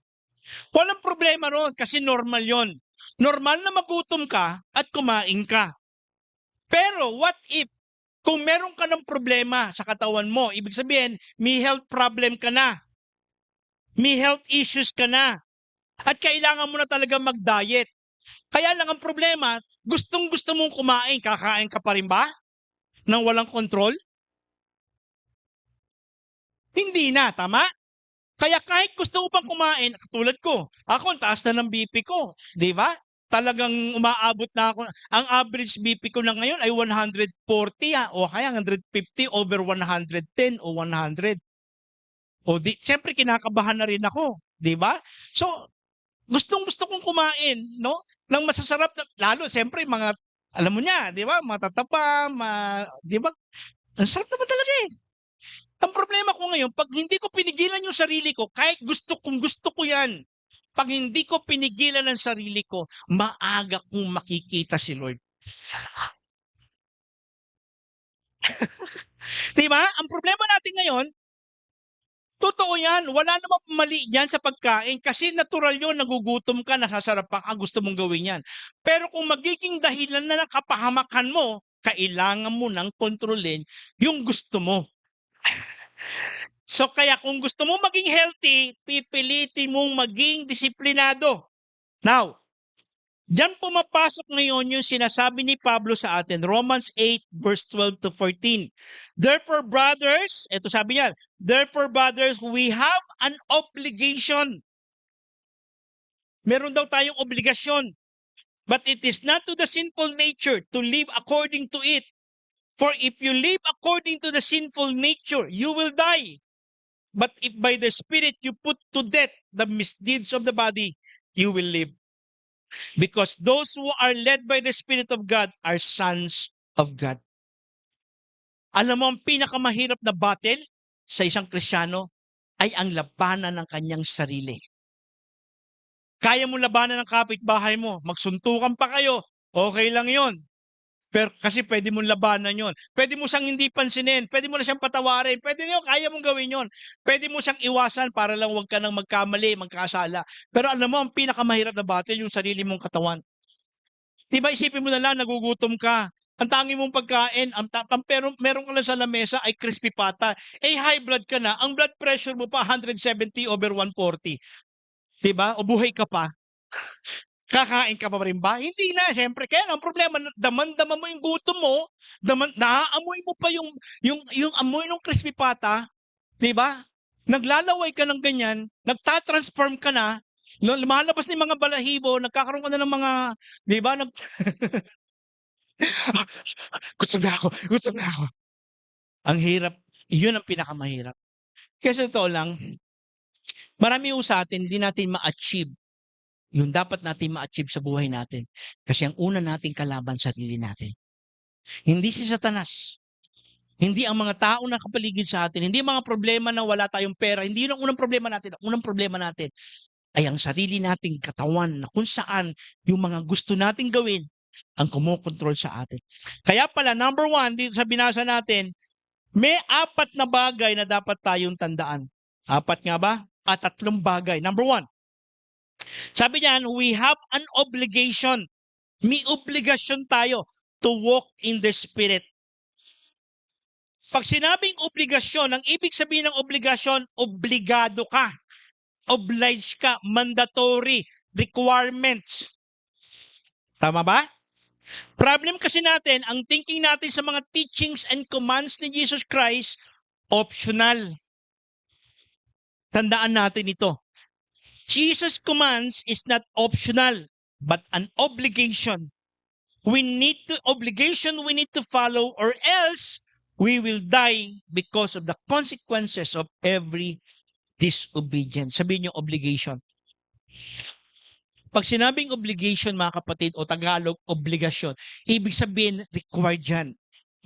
Walang problema ron kasi normal yon. Normal na magutom ka at kumain ka. Pero what if, kung meron ka ng problema sa katawan mo, ibig sabihin, may health problem ka na. May health issues ka na. At kailangan mo na talaga mag-diet. Kaya lang ang problema, gustong-gusto mong kumain, kakain ka pa rin ba? Nang walang kontrol? Hindi na, tama? Kaya kahit gusto mo pang kumain, katulad ko, ako, taas na ng BP ko, di ba? Talagang umaabot na ako. Ang average BP ko na ngayon ay 140 o kaya 150 over 110 o 100. O di, siyempre kinakabahan na rin ako, di ba? So, gustong-gusto kong kumain, no? Nang masasarap, lalo, siyempre, mga, alam mo niya, di ba? Matatapa, di ba? Ang sarap naman talaga Ang problema ko ngayon, pag hindi ko pinigilan yung sarili ko, kahit gusto ko yan, pag hindi ko pinigilan ang sarili ko, maaga kong makikita si Lord. Di ba? Ang problema natin ngayon, totoo yan, wala namang mali yan sa pagkain kasi natural yun, nagugutom ka, nasasarap ka, gusto mong gawin yan. Pero kung magiging dahilan na ng kapahamakan mo, kailangan mo nang kontrolin yung gusto mo. So kaya kung gusto mo maging healthy, pipilitin mong maging disiplinado. Now, diyan pumapasok ngayon yung sinasabi ni Pablo sa atin, Romans 8 verse 12 to 14. Therefore brothers, ito sabi niya, therefore brothers, we have an obligation. Meron daw tayong obligasyon. But it is not to the sinful nature to live according to it. For if you live according to the sinful nature, you will die. But if by the Spirit you put to death the misdeeds of the body, you will live. Because those who are led by the Spirit of God are sons of God. Alam mo, ang pinakamahirap na battle sa isang Kristiyano ay ang labanan ng kanyang sarili. Kaya mo labanan ng kapitbahay mo, magsuntukan pa kayo, okay lang yon. Pero kasi pwede mong labanan yon. Pwede mo siyang hindi pansinin. Pwede mo na siyang patawarin. Pwede niyo, kaya mong gawin yon. Pwede mo siyang iwasan para lang wag ka nang magkamali, magkasala. Pero alam mo, ang pinakamahirap na battle, yung sarili mong katawan. Diba isipin mo na lang, nagugutom ka. Ang tangi mong pagkain, pero meron ka lang sa lamesa ay crispy pata. Eh high blood ka na, ang blood pressure mo pa 170/140. Diba? O buhay ka pa. Kakain ka pa rin ba? Hindi na, syempre. Kaya ang problema, daman-daman mo yung gutom mo, naaamoy mo pa yung amoy ng crispy pata, di ba? Naglalaway ka ng ganyan, nagtatransform ka na, lumalabas ng mga balahibo, nagkakaroon ka na ng mga, di ba? Gusto na ako, gusto na ako. Ang hirap, yun ang pinakamahirap. Kasi totoo lang, marami yung sa atin, hindi natin ma-achieve yung dapat natin ma-achieve sa buhay natin. Kasi ang una nating kalaban sarili natin. Hindi si Satanas. Hindi ang mga tao na kapaligid sa atin. Hindi ang mga problema na wala tayong pera. Hindi yun ang unang problema natin. Ang unang problema natin ay ang sarili nating katawan na kung saan yung mga gusto nating gawin ang kumokontrol sa atin. Kaya pala, number 1, dito sa binasa natin, may 4 na bagay na dapat tayong tandaan. 4 nga ba? At 3 bagay. Number 1, sabi niyan, we have an obligation. May obligasyon tayo to walk in the Spirit. Pag sinabing obligasyon, ang ibig sabihin ng obligasyon, obligado ka. Obliged ka, mandatory, requirements. Tama ba? Problem kasi natin, ang thinking natin sa mga teachings and commands ni Jesus Christ, optional. Tandaan natin ito. Jesus' commands is not optional, but an obligation. We need to follow, or else we will die because of the consequences of every disobedience. Sabihin niyo obligation. Pag sinabing obligation, mga kapatid, o Tagalog, obligasyon, ibig sabihin required yan.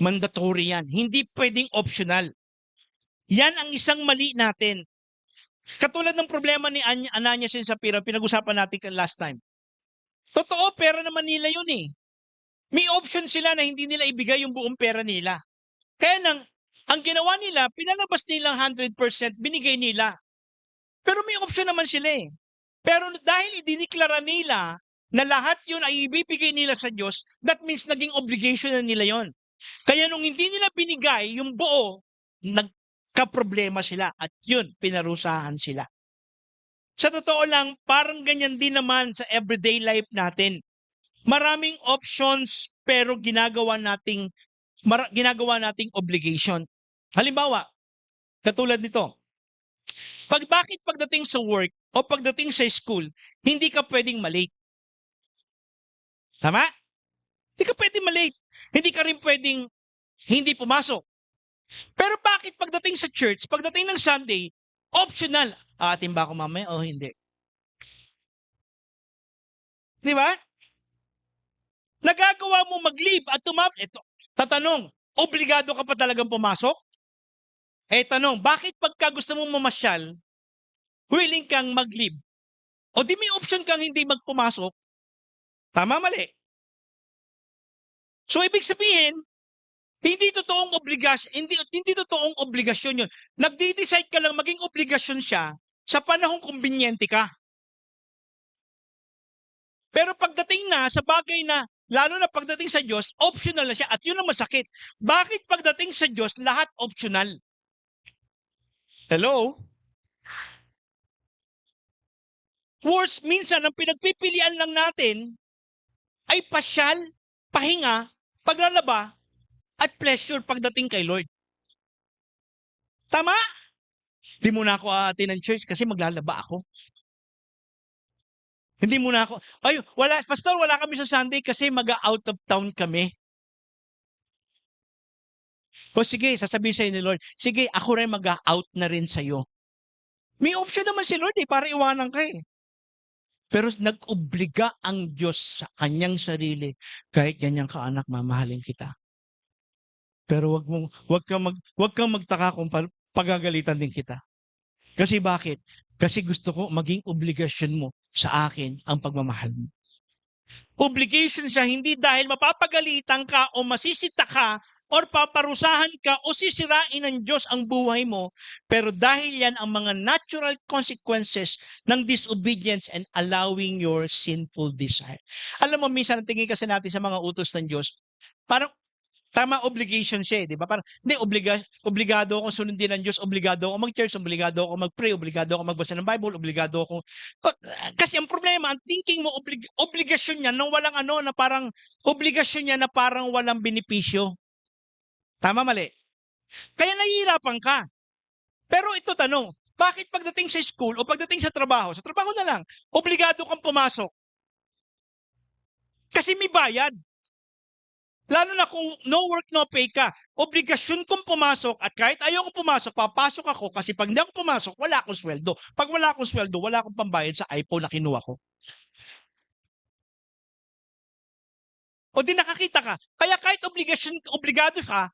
Mandatory yan. Hindi pwedeng optional. Yan ang isang mali natin. Katulad ng problema ni Ananias and Sapphira, pinag-usapan natin last time. Totoo, pera naman nila yun eh. May option sila na hindi nila ibigay yung buong pera nila. Kaya nang, ang ginawa nila, pinalabas nilang 100%, binigay nila. Pero may option naman sila eh. Pero dahil idiniklara nila na lahat yun ay ibibigay nila sa Diyos, that means naging obligation na nila yon. Kaya nung hindi nila binigay yung buo, nagka-problema sila at yun, pinarusahan sila. Sa totoo lang, parang ganyan din naman sa everyday life natin. Maraming options pero ginagawa nating obligation. Halimbawa, katulad nito. Bakit pagdating sa work o pagdating sa school, hindi ka pwedeng malate? Tama? Hindi ka pwedeng malate. Hindi ka rin pwedeng hindi pumasok. Pero bakit pagdating sa church, pagdating ng Sunday, optional? Aatin ba ako mamaya o hindi? Di ba? Nagagawa mo mag-leave at ito, tatanong, obligado ka pa talagang pumasok? Tanong, bakit pagka gusto mong mamasyal, willing kang mag-leave? O di may option kang hindi magpumasok? Tama, mali. So, ibig sabihin, hindi totoong obligasyon yun. Nagdi-decide ka lang maging obligasyon siya sa panahong kumbinyente ka. Pero pagdating na sa bagay na, lalo na pagdating sa Diyos, optional na siya at yun ang masakit. Bakit pagdating sa Diyos, lahat optional? Hello? Worse, minsan, ang pinagpipilian lang natin ay pasyal, pahinga, paglalaba, at pleasure pagdating kay Lord. Tama? Hindi muna ako aatin ng church kasi maglalaba ako. Hindi muna ako, pastor, wala kami sa Sunday kasi mag-out of town kami. O sige, sasabihin sa'yo ni Lord, sige, ako rin mag-out na rin sa'yo. May option naman si Lord para iwanan ka eh. Pero nag-obliga ang Diyos sa kanyang sarili, kahit ganyan ka anak, mamahalin kita. Pero wag kang magtaka kung pagagalitan din kita. Kasi bakit? Kasi gusto ko maging obligasyon mo sa akin ang pagmamahal mo. Obligation siya hindi dahil mapapagalitan ka o masisita ka or paparusahan ka o sisirain ng Diyos ang buhay mo, pero dahil yan ang mga natural consequences ng disobedience and allowing your sinful desire. Alam mo, minsan ang tingin kasi natin sa mga utos ng Diyos, parang tama, obligation siya, di ba? Parang, hindi, obligado akong sundin ng Diyos, obligado akong mag-church, obligado akong mag-pray, obligado akong magbasa ng Bible, obligado akong... Kasi ang problema, ang thinking mo, obligasyon niya nang walang ano, na parang, obligasyon niya na parang walang benepisyo. Tama, mali? Kaya nahihirapan ka. Pero ito tanong, bakit pagdating sa school o pagdating sa trabaho na lang, obligado kang pumasok? Kasi may bayad. Lalo na kung no work, no pay ka, obligasyon kong pumasok at kahit ayaw kong pumasok, papasok ako kasi pag hindi ako pumasok, wala akong sweldo. Pag wala akong sweldo, wala akong pambayad sa iPhone na kinuha ko. O di nakakita ka. Kaya kahit obligado ka,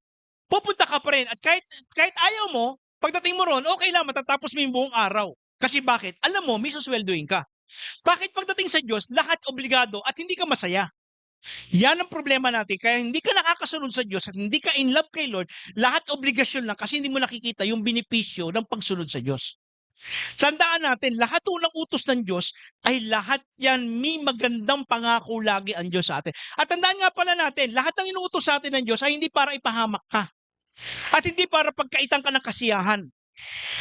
pupunta ka pa rin. At kahit ayaw mo, pagdating mo ron, okay lang, matatapos mo yung buong araw. Kasi bakit? Alam mo, may susweldoin ka. Bakit pagdating sa Diyos, lahat obligado at hindi ka masaya? Yan ang problema natin. Kaya hindi ka nakakasunod sa Diyos at hindi ka in love kay Lord, lahat obligasyon lang kasi hindi mo nakikita yung benepisyo ng pagsunod sa Diyos. Tandaan natin, lahat ng utos ng Diyos ay lahat yan may magandang pangako lagi ang Diyos sa atin. At tandaan nga pala natin, lahat ng inuutos sa atin ng Diyos ay hindi para ipahamak ka. At hindi para pagkaitan ka ng kasiyahan.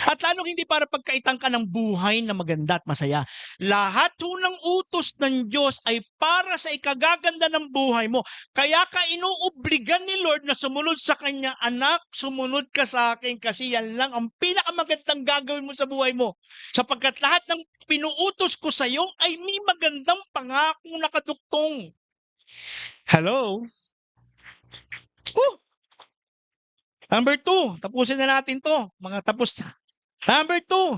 At lalong hindi para pagkaitan ka ng buhay na maganda at masaya. Lahat ng utos ng Diyos ay para sa ikagaganda ng buhay mo. Kaya ka inuobligan ni Lord na sumunod sa Kanya, anak, sumunod ka sa akin kasi yan lang ang pinakamagandang gagawin mo sa buhay mo. Sapagkat lahat ng pinuutos ko sa iyo ay may magandang pangakong nakaduktong. Hello? Number 2, tapusin na natin to. Mga tapos na. Number 2,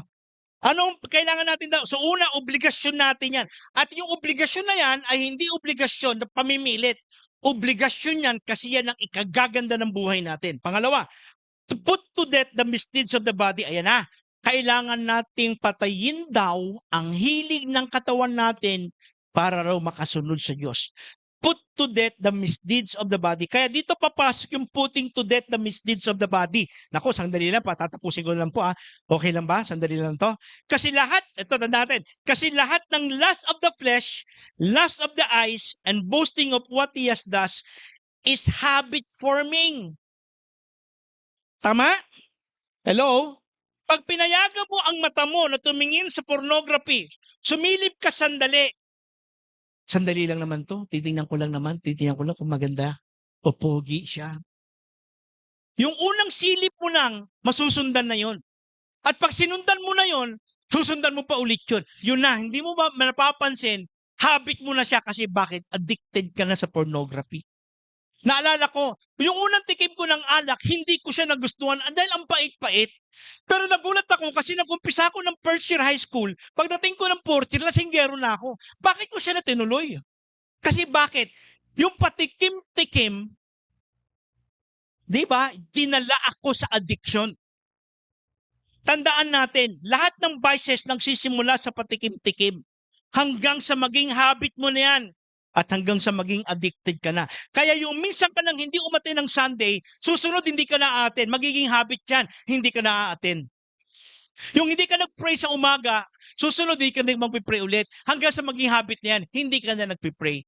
anong kailangan natin daw? So una, obligasyon natin yan. At yung obligasyon na yan ay hindi obligasyon na pamimilit. Obligasyon yan kasi yan ang ikagaganda ng buhay natin. Pangalawa, to put to death the misdeeds of the body. Ayan na. Kailangan nating patayin daw ang hilig ng katawan natin para raw makasunod sa Diyos. Put to death the misdeeds of the body. Kaya dito papasok yung putting to death the misdeeds of the body. Naku, sandali lang pa, tatapusin ko lang po. Okay lang ba? Sandali lang to. Kasi lahat, ito tanda natin, kasi lahat ng lust of the flesh, lust of the eyes, and boasting of what he has does is habit forming. Tama? Hello? Pag pinayagan mo ang mata mo na tumingin sa pornography, sumilip ka sandali. Sandali lang naman to. Titingnan ko lang kung maganda o pogi siya. Yung unang silip mo lang, masusundan na yon. At pag sinundan mo na yon, susundan mo pa ulit yun. Yun na, hindi mo ba napapansin, habit mo na siya kasi bakit? Addicted ka na sa pornography. Naalala ko, yung unang tikim ko ng alak, hindi ko siya nagustuhan dahil ang pait-pait. Pero nagulat ako kasi nag-umpisa ako ng first year high school. Pagdating ko ng fourth year, lasinggero na ako. Bakit ko siya natinuloy? Kasi bakit? Yung patikim-tikim, di ba, dinala ako sa addiction. Tandaan natin, lahat ng vices nagsisimula sa patikim-tikim. Hanggang sa maging habit mo na yan. At hanggang sa maging addicted ka na. Kaya yung minsan ka nang hindi umaten ng Sunday, susunod hindi ka na aaten. Magiging habit yan, hindi ka na aaten. Yung hindi ka nag-pray sa umaga, susunod hindi ka na mag-pray ulit. Hanggang sa maging habit na yan, hindi ka na nag-pray.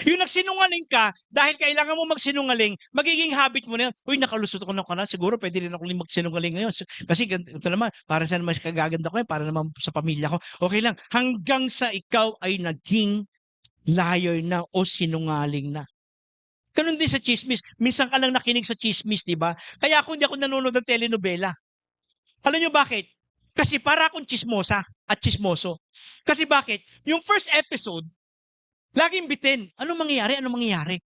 Yung nagsinungaling ka, dahil kailangan mo magsinungaling, magiging habit mo na yun. Uy, nakalusot ako na ka na. Siguro pwede rin ako magsinungaling ngayon. Kasi ito naman, para sa naman kagaganda ko yan, para naman sa pamilya ko. Okay lang. Hanggang sa ikaw ay naging liar na o sinungaling na. Ganun din sa chismis. Minsan ka lang nakinig sa chismis, di ba? Kaya ako hindi ako nanonood ng telenovela. Alam nyo bakit? Kasi para akong chismosa at chismoso. Kasi bakit? Yung first episode, laging bitin. Anong mangyayari?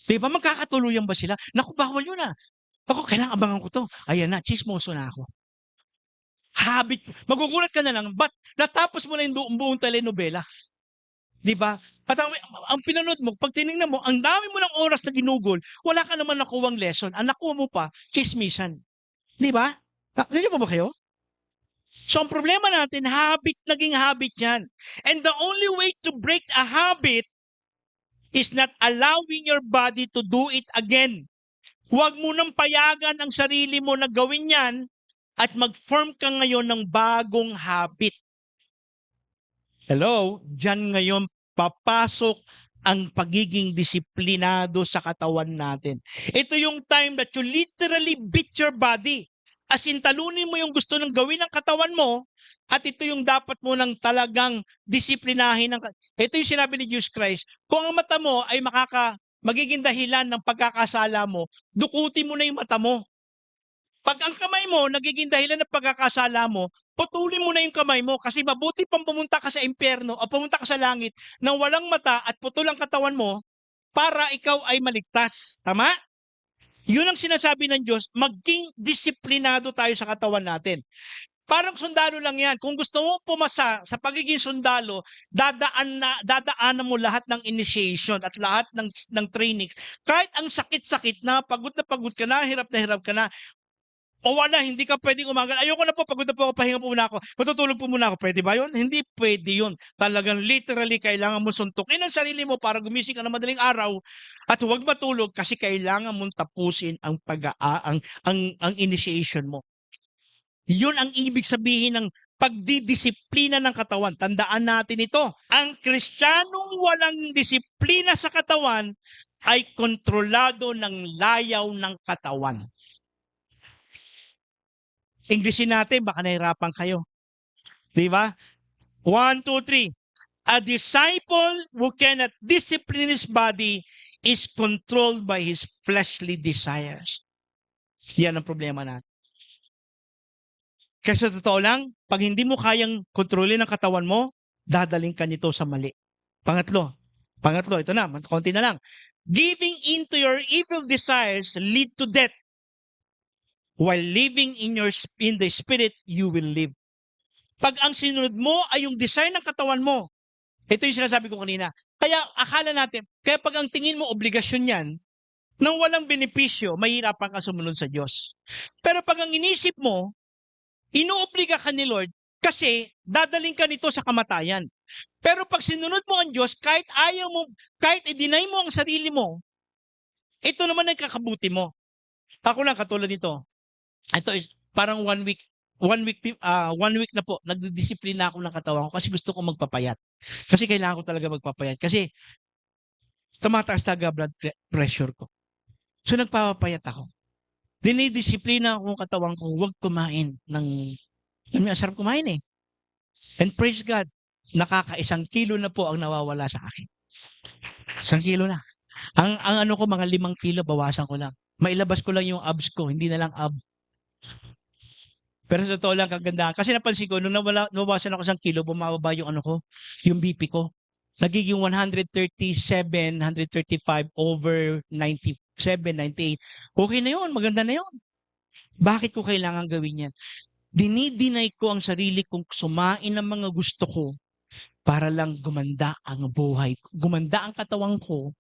Di ba? Magkakatuluyan ba sila? Naku, bawal yun ah. Ako, kailangan abangan ko to. Ayan na, chismoso na ako. Habit. Magugulat ka na lang, ba't natapos mo na yung buong telenovela? Di ba? At ang pinanood mo, pag tinignan mo, ang dami mo ng oras na ginugol, wala ka naman nakuwang lesson. Ang nakuha mo pa, chismisan. Di ba? Nandiyan po ba kayo? So ang problema natin, naging habit yan. And the only way to break a habit is not allowing your body to do it again. Huwag mo nang payagan ang sarili mo na gawin yan at mag-form ka ngayon ng bagong habit. Hello? Diyan ngayon papasok ang pagiging disiplinado sa katawan natin. Ito yung time that you literally beat your body. As in, talunin mo yung gusto ng gawin ng katawan mo at ito yung dapat mo nang talagang disiplinahin. Ito yung sinabi ni Jesus Christ. Kung ang mata mo ay magiging dahilan ng pagkakasala mo, dukutin mo na yung mata mo. Pag ang kamay mo nagiging dahilan ng pagkakasala mo, putulin mo na yung kamay mo kasi mabuti pang pumunta ka sa impyerno o pumunta ka sa langit nang walang mata at putol ang katawan mo para ikaw ay maligtas. Tama? Yun ang sinasabi ng Diyos, maging disiplinado tayo sa katawan natin. Parang sundalo lang yan. Kung gusto mo pumasa sa pagiging sundalo, dadaanan mo lahat ng initiation at lahat ng training. Kahit ang sakit-sakit na pagod ka na hirap na, o wala, hindi ka pwedeng umagal. Ayoko na po, pagod na po ako, pahinga po muna ako. Matutulog po muna ako. Pwede ba yun? Hindi pwede yun. Talagang literally, kailangan mo suntukin ang sarili mo para gumising ka na madaling araw at huwag matulog kasi kailangan mong tapusin ang ang initiation mo. Yun ang ibig sabihin ng pagdidisiplina ng katawan. Tandaan natin ito. Ang Kristiyanong walang disiplina sa katawan ay kontrolado ng layaw ng katawan. Englishin natin, baka nahirapan kayo. Di ba? 1, 2, 3. A disciple who cannot discipline his body is controlled by his fleshly desires. Yan ang problema natin. Kasi sa totoo lang, pag hindi mo kayang kontrolin ang katawan mo, dadaling ka nito sa mali. Pangatlo, ito na, konti na lang. Giving in to your evil desires lead to death. While living in the spirit, you will live. Pag ang sinunod mo ay yung design ng katawan mo, ito yung sinasabi ko kanina. Kaya akala natin, kaya pag ang tingin mo obligasyon yan, nang walang benepisyo, mahirapan ka sumunod sa Diyos. Pero pag ang inisip mo, inuobliga ka ni Lord kasi dadaling ka nito sa kamatayan. Pero pag sinunod mo ang Diyos, kahit ayaw mo, kahit i-deny mo ang sarili mo, ito naman ang kakabuti mo. Ako lang katulad nito. Ito is parang one week na po, nagdidisiplina ako ng katawan ko kasi gusto ko magpapayat. Kasi kailangan ko talaga magpapayat. Kasi tumataas talaga blood pressure ko. So nagpapayat ako. Dinidisiplina ako ng katawan ko, huwag kumain ng masarap kumain eh. And praise God, nakaka-1 kilo na po ang nawawala sa akin. 1 kilo na. Ang ano ko, mga 5 kilo, bawasan ko lang. Mailabas ko lang yung abs ko, hindi na lang ab. Pero sa totoo lang, kagandahan. Kasi napansin ko, nung nawawasan ako 1 kilo, bumababa yung ano ko, yung BP ko. Nagiging 137, 135 over 97, 98. Okay na yun, maganda na yun. Bakit ko kailangan gawin yan? Dinidinay ko ang sarili kong sumain ng mga gusto ko para lang gumanda ang buhay ko. Gumanda ang katawan ko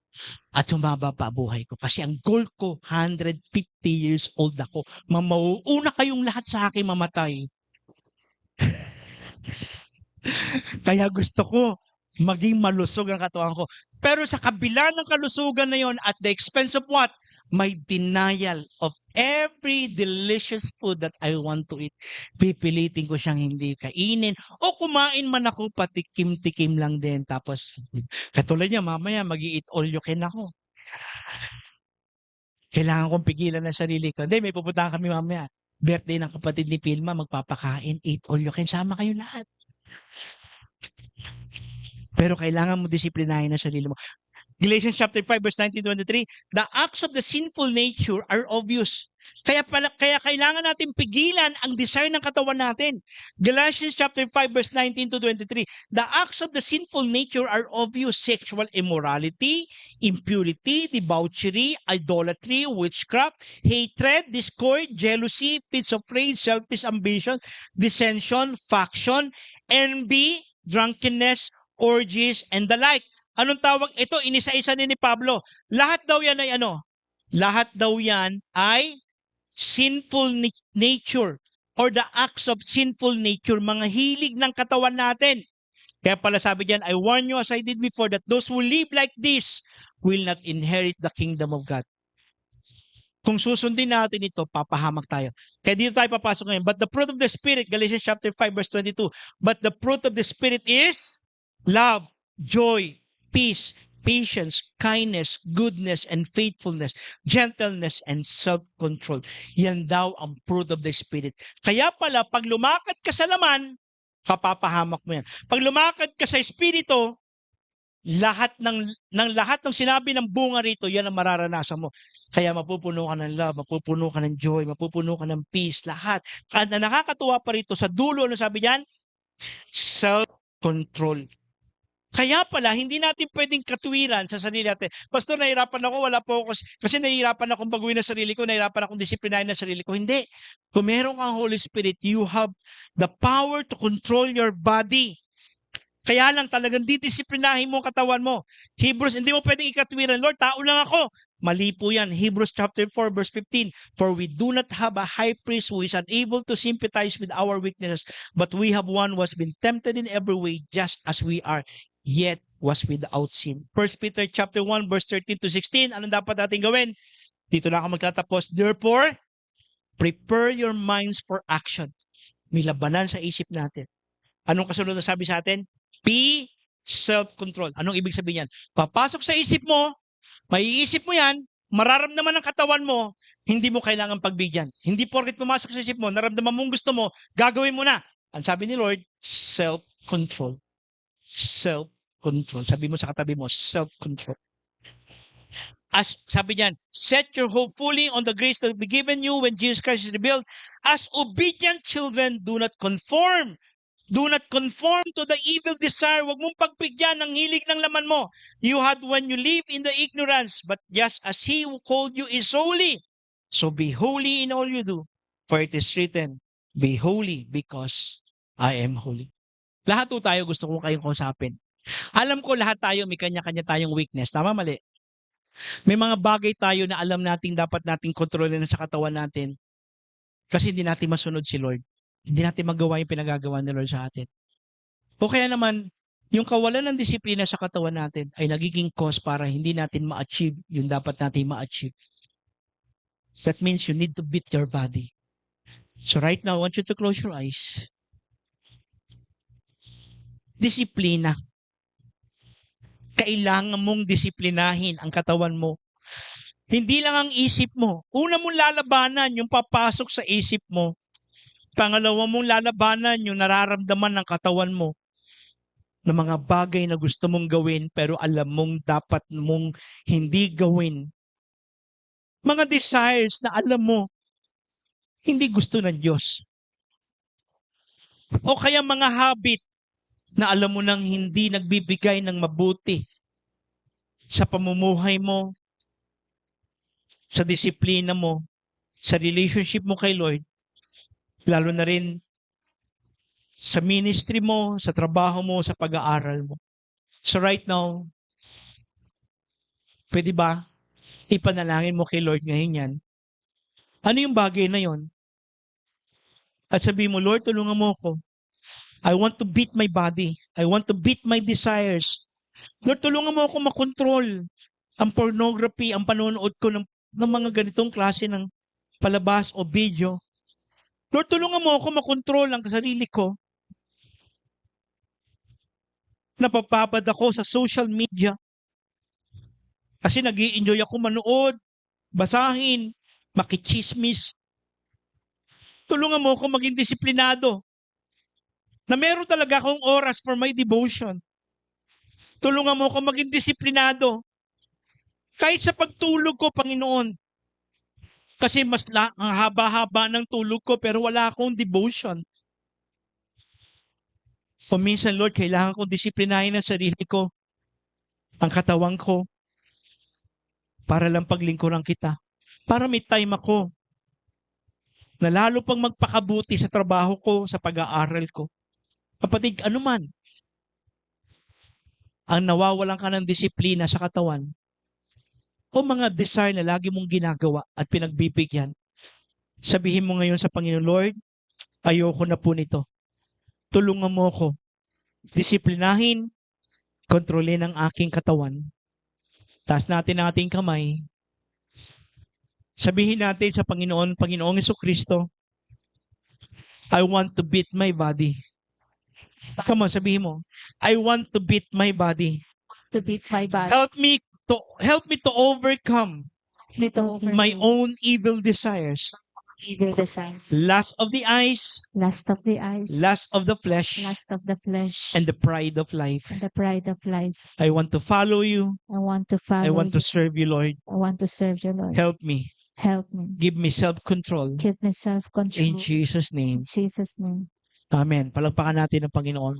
at humaba pa buhay ko. Kasi ang goal ko, 150 years old ako. Mauuna kayong lahat sa akin mamatay. Kaya gusto ko maging malusog ang katawan ko. Pero sa kabila ng kalusugan na yon, at the expense of what? My denial of every delicious food that I want to eat. Pipilitin ko siyang hindi kainin. O kumain man ako, patikim-tikim lang din. Tapos, katulad niya, mamaya mag-i-eat all you can ako. Kailangan kong pigilan na sarili ko. Hindi, may pupuntahan kami mamaya. Birthday ng kapatid ni Pilma, magpapakain, eat all you can. Sama kayo lahat. Pero kailangan mo disiplinahin ang sarili mo. Galatians chapter 5 verse 19-23, the acts of the sinful nature are obvious. Kaya kailangan natin pigilan ang desire ng katawan natin. Galatians chapter 5 verse 19-23, the acts of the sinful nature are obvious: sexual immorality, impurity, debauchery, idolatry, witchcraft, hatred, discord, jealousy, fits of rage, selfish ambition, dissension, faction, envy, drunkenness, orgies, and the like. Anong tawag? Ito, inisa-isa ni Pablo. Lahat daw yan ay ano? Lahat daw yan ay sinful nature. or the acts of sinful nature, mga hilig ng katawan natin. Kaya pala sabi diyan, I warn you as I did before that those who live like this will not inherit the kingdom of God. Kung susundin natin ito, papahamak tayo. Kaya dito tayo papasok ngayon. But the fruit of the Spirit, Galatians chapter 5 verse 22, but the fruit of the Spirit is love, joy, peace, patience, kindness, goodness, and faithfulness, gentleness, and self-control. Yan daw ang fruit of the Spirit. Kaya pala, pag lumakad ka sa laman, kapapahamak mo yan. Pag lumakad ka sa Espiritu, lahat ng sinabi ng bunga rito, yan ang mararanasan mo. Kaya mapupuno ka ng love, mapupuno ka ng joy, mapupuno ka ng peace, lahat. At na nakakatuwa pa rito sa dulo, ano sabi diyan? Self-control. Kaya pala, hindi natin pwedeng katwiran sa sarili natin. Pastor, nahihirapan ako, wala po ako, kasi nahihirapan akong baguhin ang sarili ko, nahihirapan akong disiplinahin ang sarili ko. Hindi. Kung meron kang Holy Spirit, you have the power to control your body. Kaya lang talagang didisiplinahin mo ang katawan mo. Hebrews, hindi mo pwedeng ikatwiran, Lord, tao lang ako. Mali po yan. Hebrews chapter 4 verse 15, for we do not have a high priest who is unable to sympathize with our weaknesses, but we have one who has been tempted in every way just as we are, yet was without sin. 1 Peter chapter 1 verse 13 to 16, anong dapat natin gawin? Dito na ako magtatapos. Therefore, prepare your minds for action. May labanan sa isip natin. Anong kasunod na sabi sa atin? Be self-control. Anong ibig sabihin yan? Papasok sa isip mo, maiisip mo yan, mararamdaman ng katawan mo, hindi mo kailangan pagbigyan. Hindi porket pumasok sa isip mo, naramdaman mong gusto mo, gagawin mo na. Ang sabi ni Lord, self-control. Self-control. Sabi mo sa katabi mo, self-control. As sabi niyan, set your hope fully on the grace that will be given you when Jesus Christ is revealed. As obedient children, do not conform to the evil desire. Huwag mong pagbigyan ng hilig ng laman mo. You had when you live in the ignorance, but just as He who called you is holy, so be holy in all you do. For it is written, be holy because I am holy. Lahat po tayo gusto ko kayong kausapin. Alam ko lahat tayo may kanya-kanya tayong weakness. Tama, mali? May mga bagay tayo na alam nating dapat nating kontrolin sa katawan natin kasi hindi natin masunod si Lord. Hindi natin magawa yung pinagagawa ni Lord sa atin. O kaya naman, yung kawalan ng disiplina sa katawan natin ay nagiging cause para hindi natin ma-achieve yung dapat natin ma-achieve. That means you need to beat your body. So right now, I want you to close your eyes. Disiplina. Kailangan mong disiplinahin ang katawan mo. Hindi lang ang isip mo. Una mong lalabanan yung papasok sa isip mo. Pangalawa mong lalabanan yung nararamdaman ng katawan mo na mga bagay na gusto mong gawin pero alam mong dapat mong hindi gawin. Mga desires na alam mo hindi gusto ng Diyos. O kaya mga habit na alam mo nang hindi nagbibigay ng mabuti sa pamumuhay mo, sa disiplina mo, sa relationship mo kay Lord, lalo na rin sa ministry mo, sa trabaho mo, sa pag-aaral mo. So right now, pwede ba ipanalangin mo kay Lord ngayon yan? Ano yung bagay na yon? At sabihin mo, Lord, tulungan mo ako. I want to beat my body. I want to beat my desires. Lord, tulungan mo ako makontrol ang pornography, ang panonood ko ng mga ganitong klase ng palabas o video. Lord, tulungan mo ako makontrol ang sarili ko. Napapabad ako sa social media. Kasi nag-i-enjoy ako manood, basahin, makichismis. Tulungan mo ako maging disiplinado. Na meron talaga akong oras for my devotion. Tulungan mo ako maging disiplinado. Kahit sa pagtulog ko, Panginoon. Kasi ang haba-haba ng tulog ko pero wala akong devotion. O minsan, Lord, kailangan kong disiplinahin ang sarili ko, ang katawan ko, para lang paglingkuran kita. Para may time ako na lalo pang magpakabuti sa trabaho ko, sa pag-aaral ko. Kapatid, anuman ang nawawalan ka ng disiplina sa katawan o mga desire na lagi mong ginagawa at pinagbibigyan, sabihin mo ngayon sa Panginoon, Lord, Ayoko na po nito. Tulungan mo ko. Disiplinahin, kontrolin ang aking katawan. Taas natin ang ating kamay. Sabihin natin sa Panginoon, Panginoong Jesucristo, I want to beat my body. Come on, sabihin mo. I want to beat my body. To beat my body. Help me to overcome Little my own evil desires. evil desires. Lust of the eyes, Lust of the eyes. lust of the flesh, Lust of the flesh. and the pride of life. And the pride of life. I want to follow you. I want to follow I want to you. serve you, Lord. I want to serve you, Lord. Help me. Help me. Give me self-control. Give me self-control. In Jesus' In name. Jesus' name. Amen. Palagpakan natin ang Panginoon.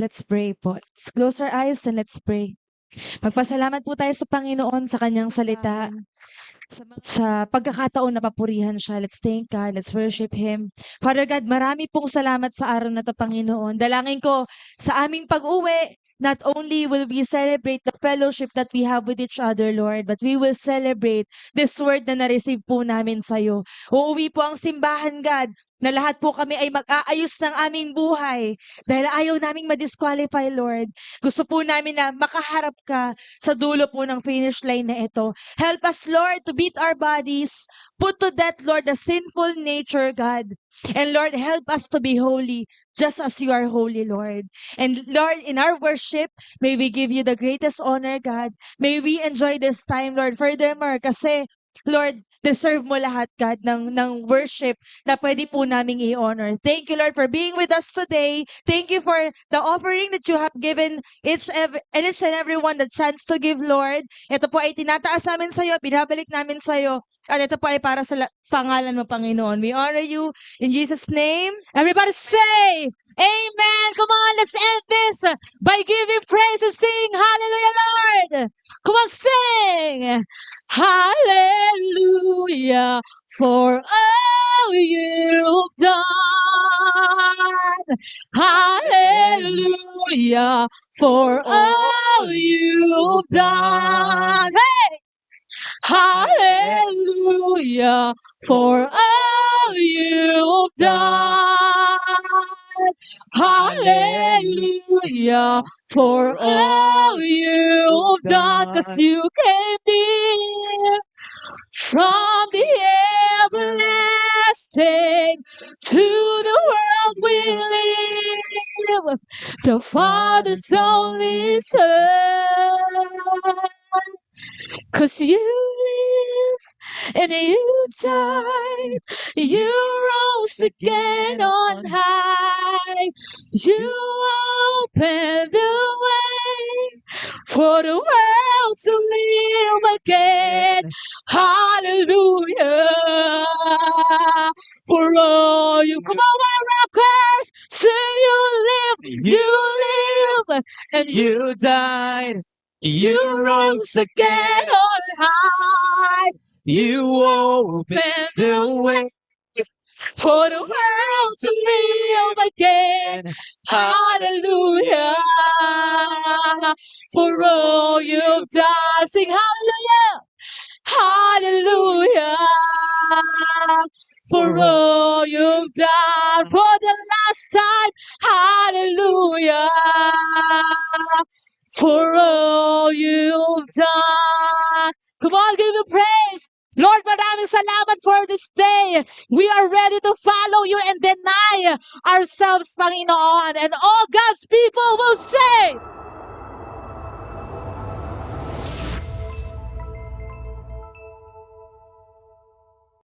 Let's pray po. Let's close our eyes and let's pray. Magpasalamat po tayo sa Panginoon sa kanyang salita. Sa pagkakataon na papurihan siya. Let's thank God. Let's worship Him. Father God, marami pong salamat sa araw na to, Panginoon. Dalangin ko sa aming pag-uwi, not only will we celebrate the fellowship that we have with each other, Lord, but we will celebrate this word na na-receive po namin sa'yo. Uuwi po ang simbahan, God, na lahat po kami ay mag-aayos ng aming buhay dahil ayaw naming ma-disqualify, Lord. Gusto po namin na makaharap ka sa dulo po ng finish line na ito. Help us, Lord, to beat our bodies. Put to death, Lord, the sinful nature, God. And Lord, help us to be holy just as you are holy, Lord. And Lord, in our worship, may we give you the greatest honor, God. May we enjoy this time, Lord. Furthermore, kasi, Lord, deserve mo lahat, God, ng worship na pwede po naming i-honor. Thank you, Lord, for being with us today. Thank you for the offering that you have given each and everyone the chance to give, Lord. Ito po ay tinataas namin sa iyo, binabalik namin sa iyo. At ito po ay para sa pangalan mo, Panginoon. We honor you in Jesus' name. Everybody say, Amen. Come on, let's end this by giving praise and sing Hallelujah, Lord. Come on, sing. Hallelujah for all you've done. Hallelujah for all you've done. Hey! Hallelujah for all you've done. Hallelujah for all you've done. 'Cause you came near from the everlasting to the world we live. The Father's only Son. 'Cause you live and you died, you rose again on high. You opened the way for the world to live again. Hallelujah for all you. Come on, my rockers, say you live, and you died. You rose again on high. You opened the way for the world to live again. Hallelujah for all you've done. Sing hallelujah. Hallelujah for all you've done. For the last time. Hallelujah for all you've done. Come on, give Him praise. Lord, maraming salamat for this day. We are ready to follow you and deny ourselves, Panginoon. And all God's people will say,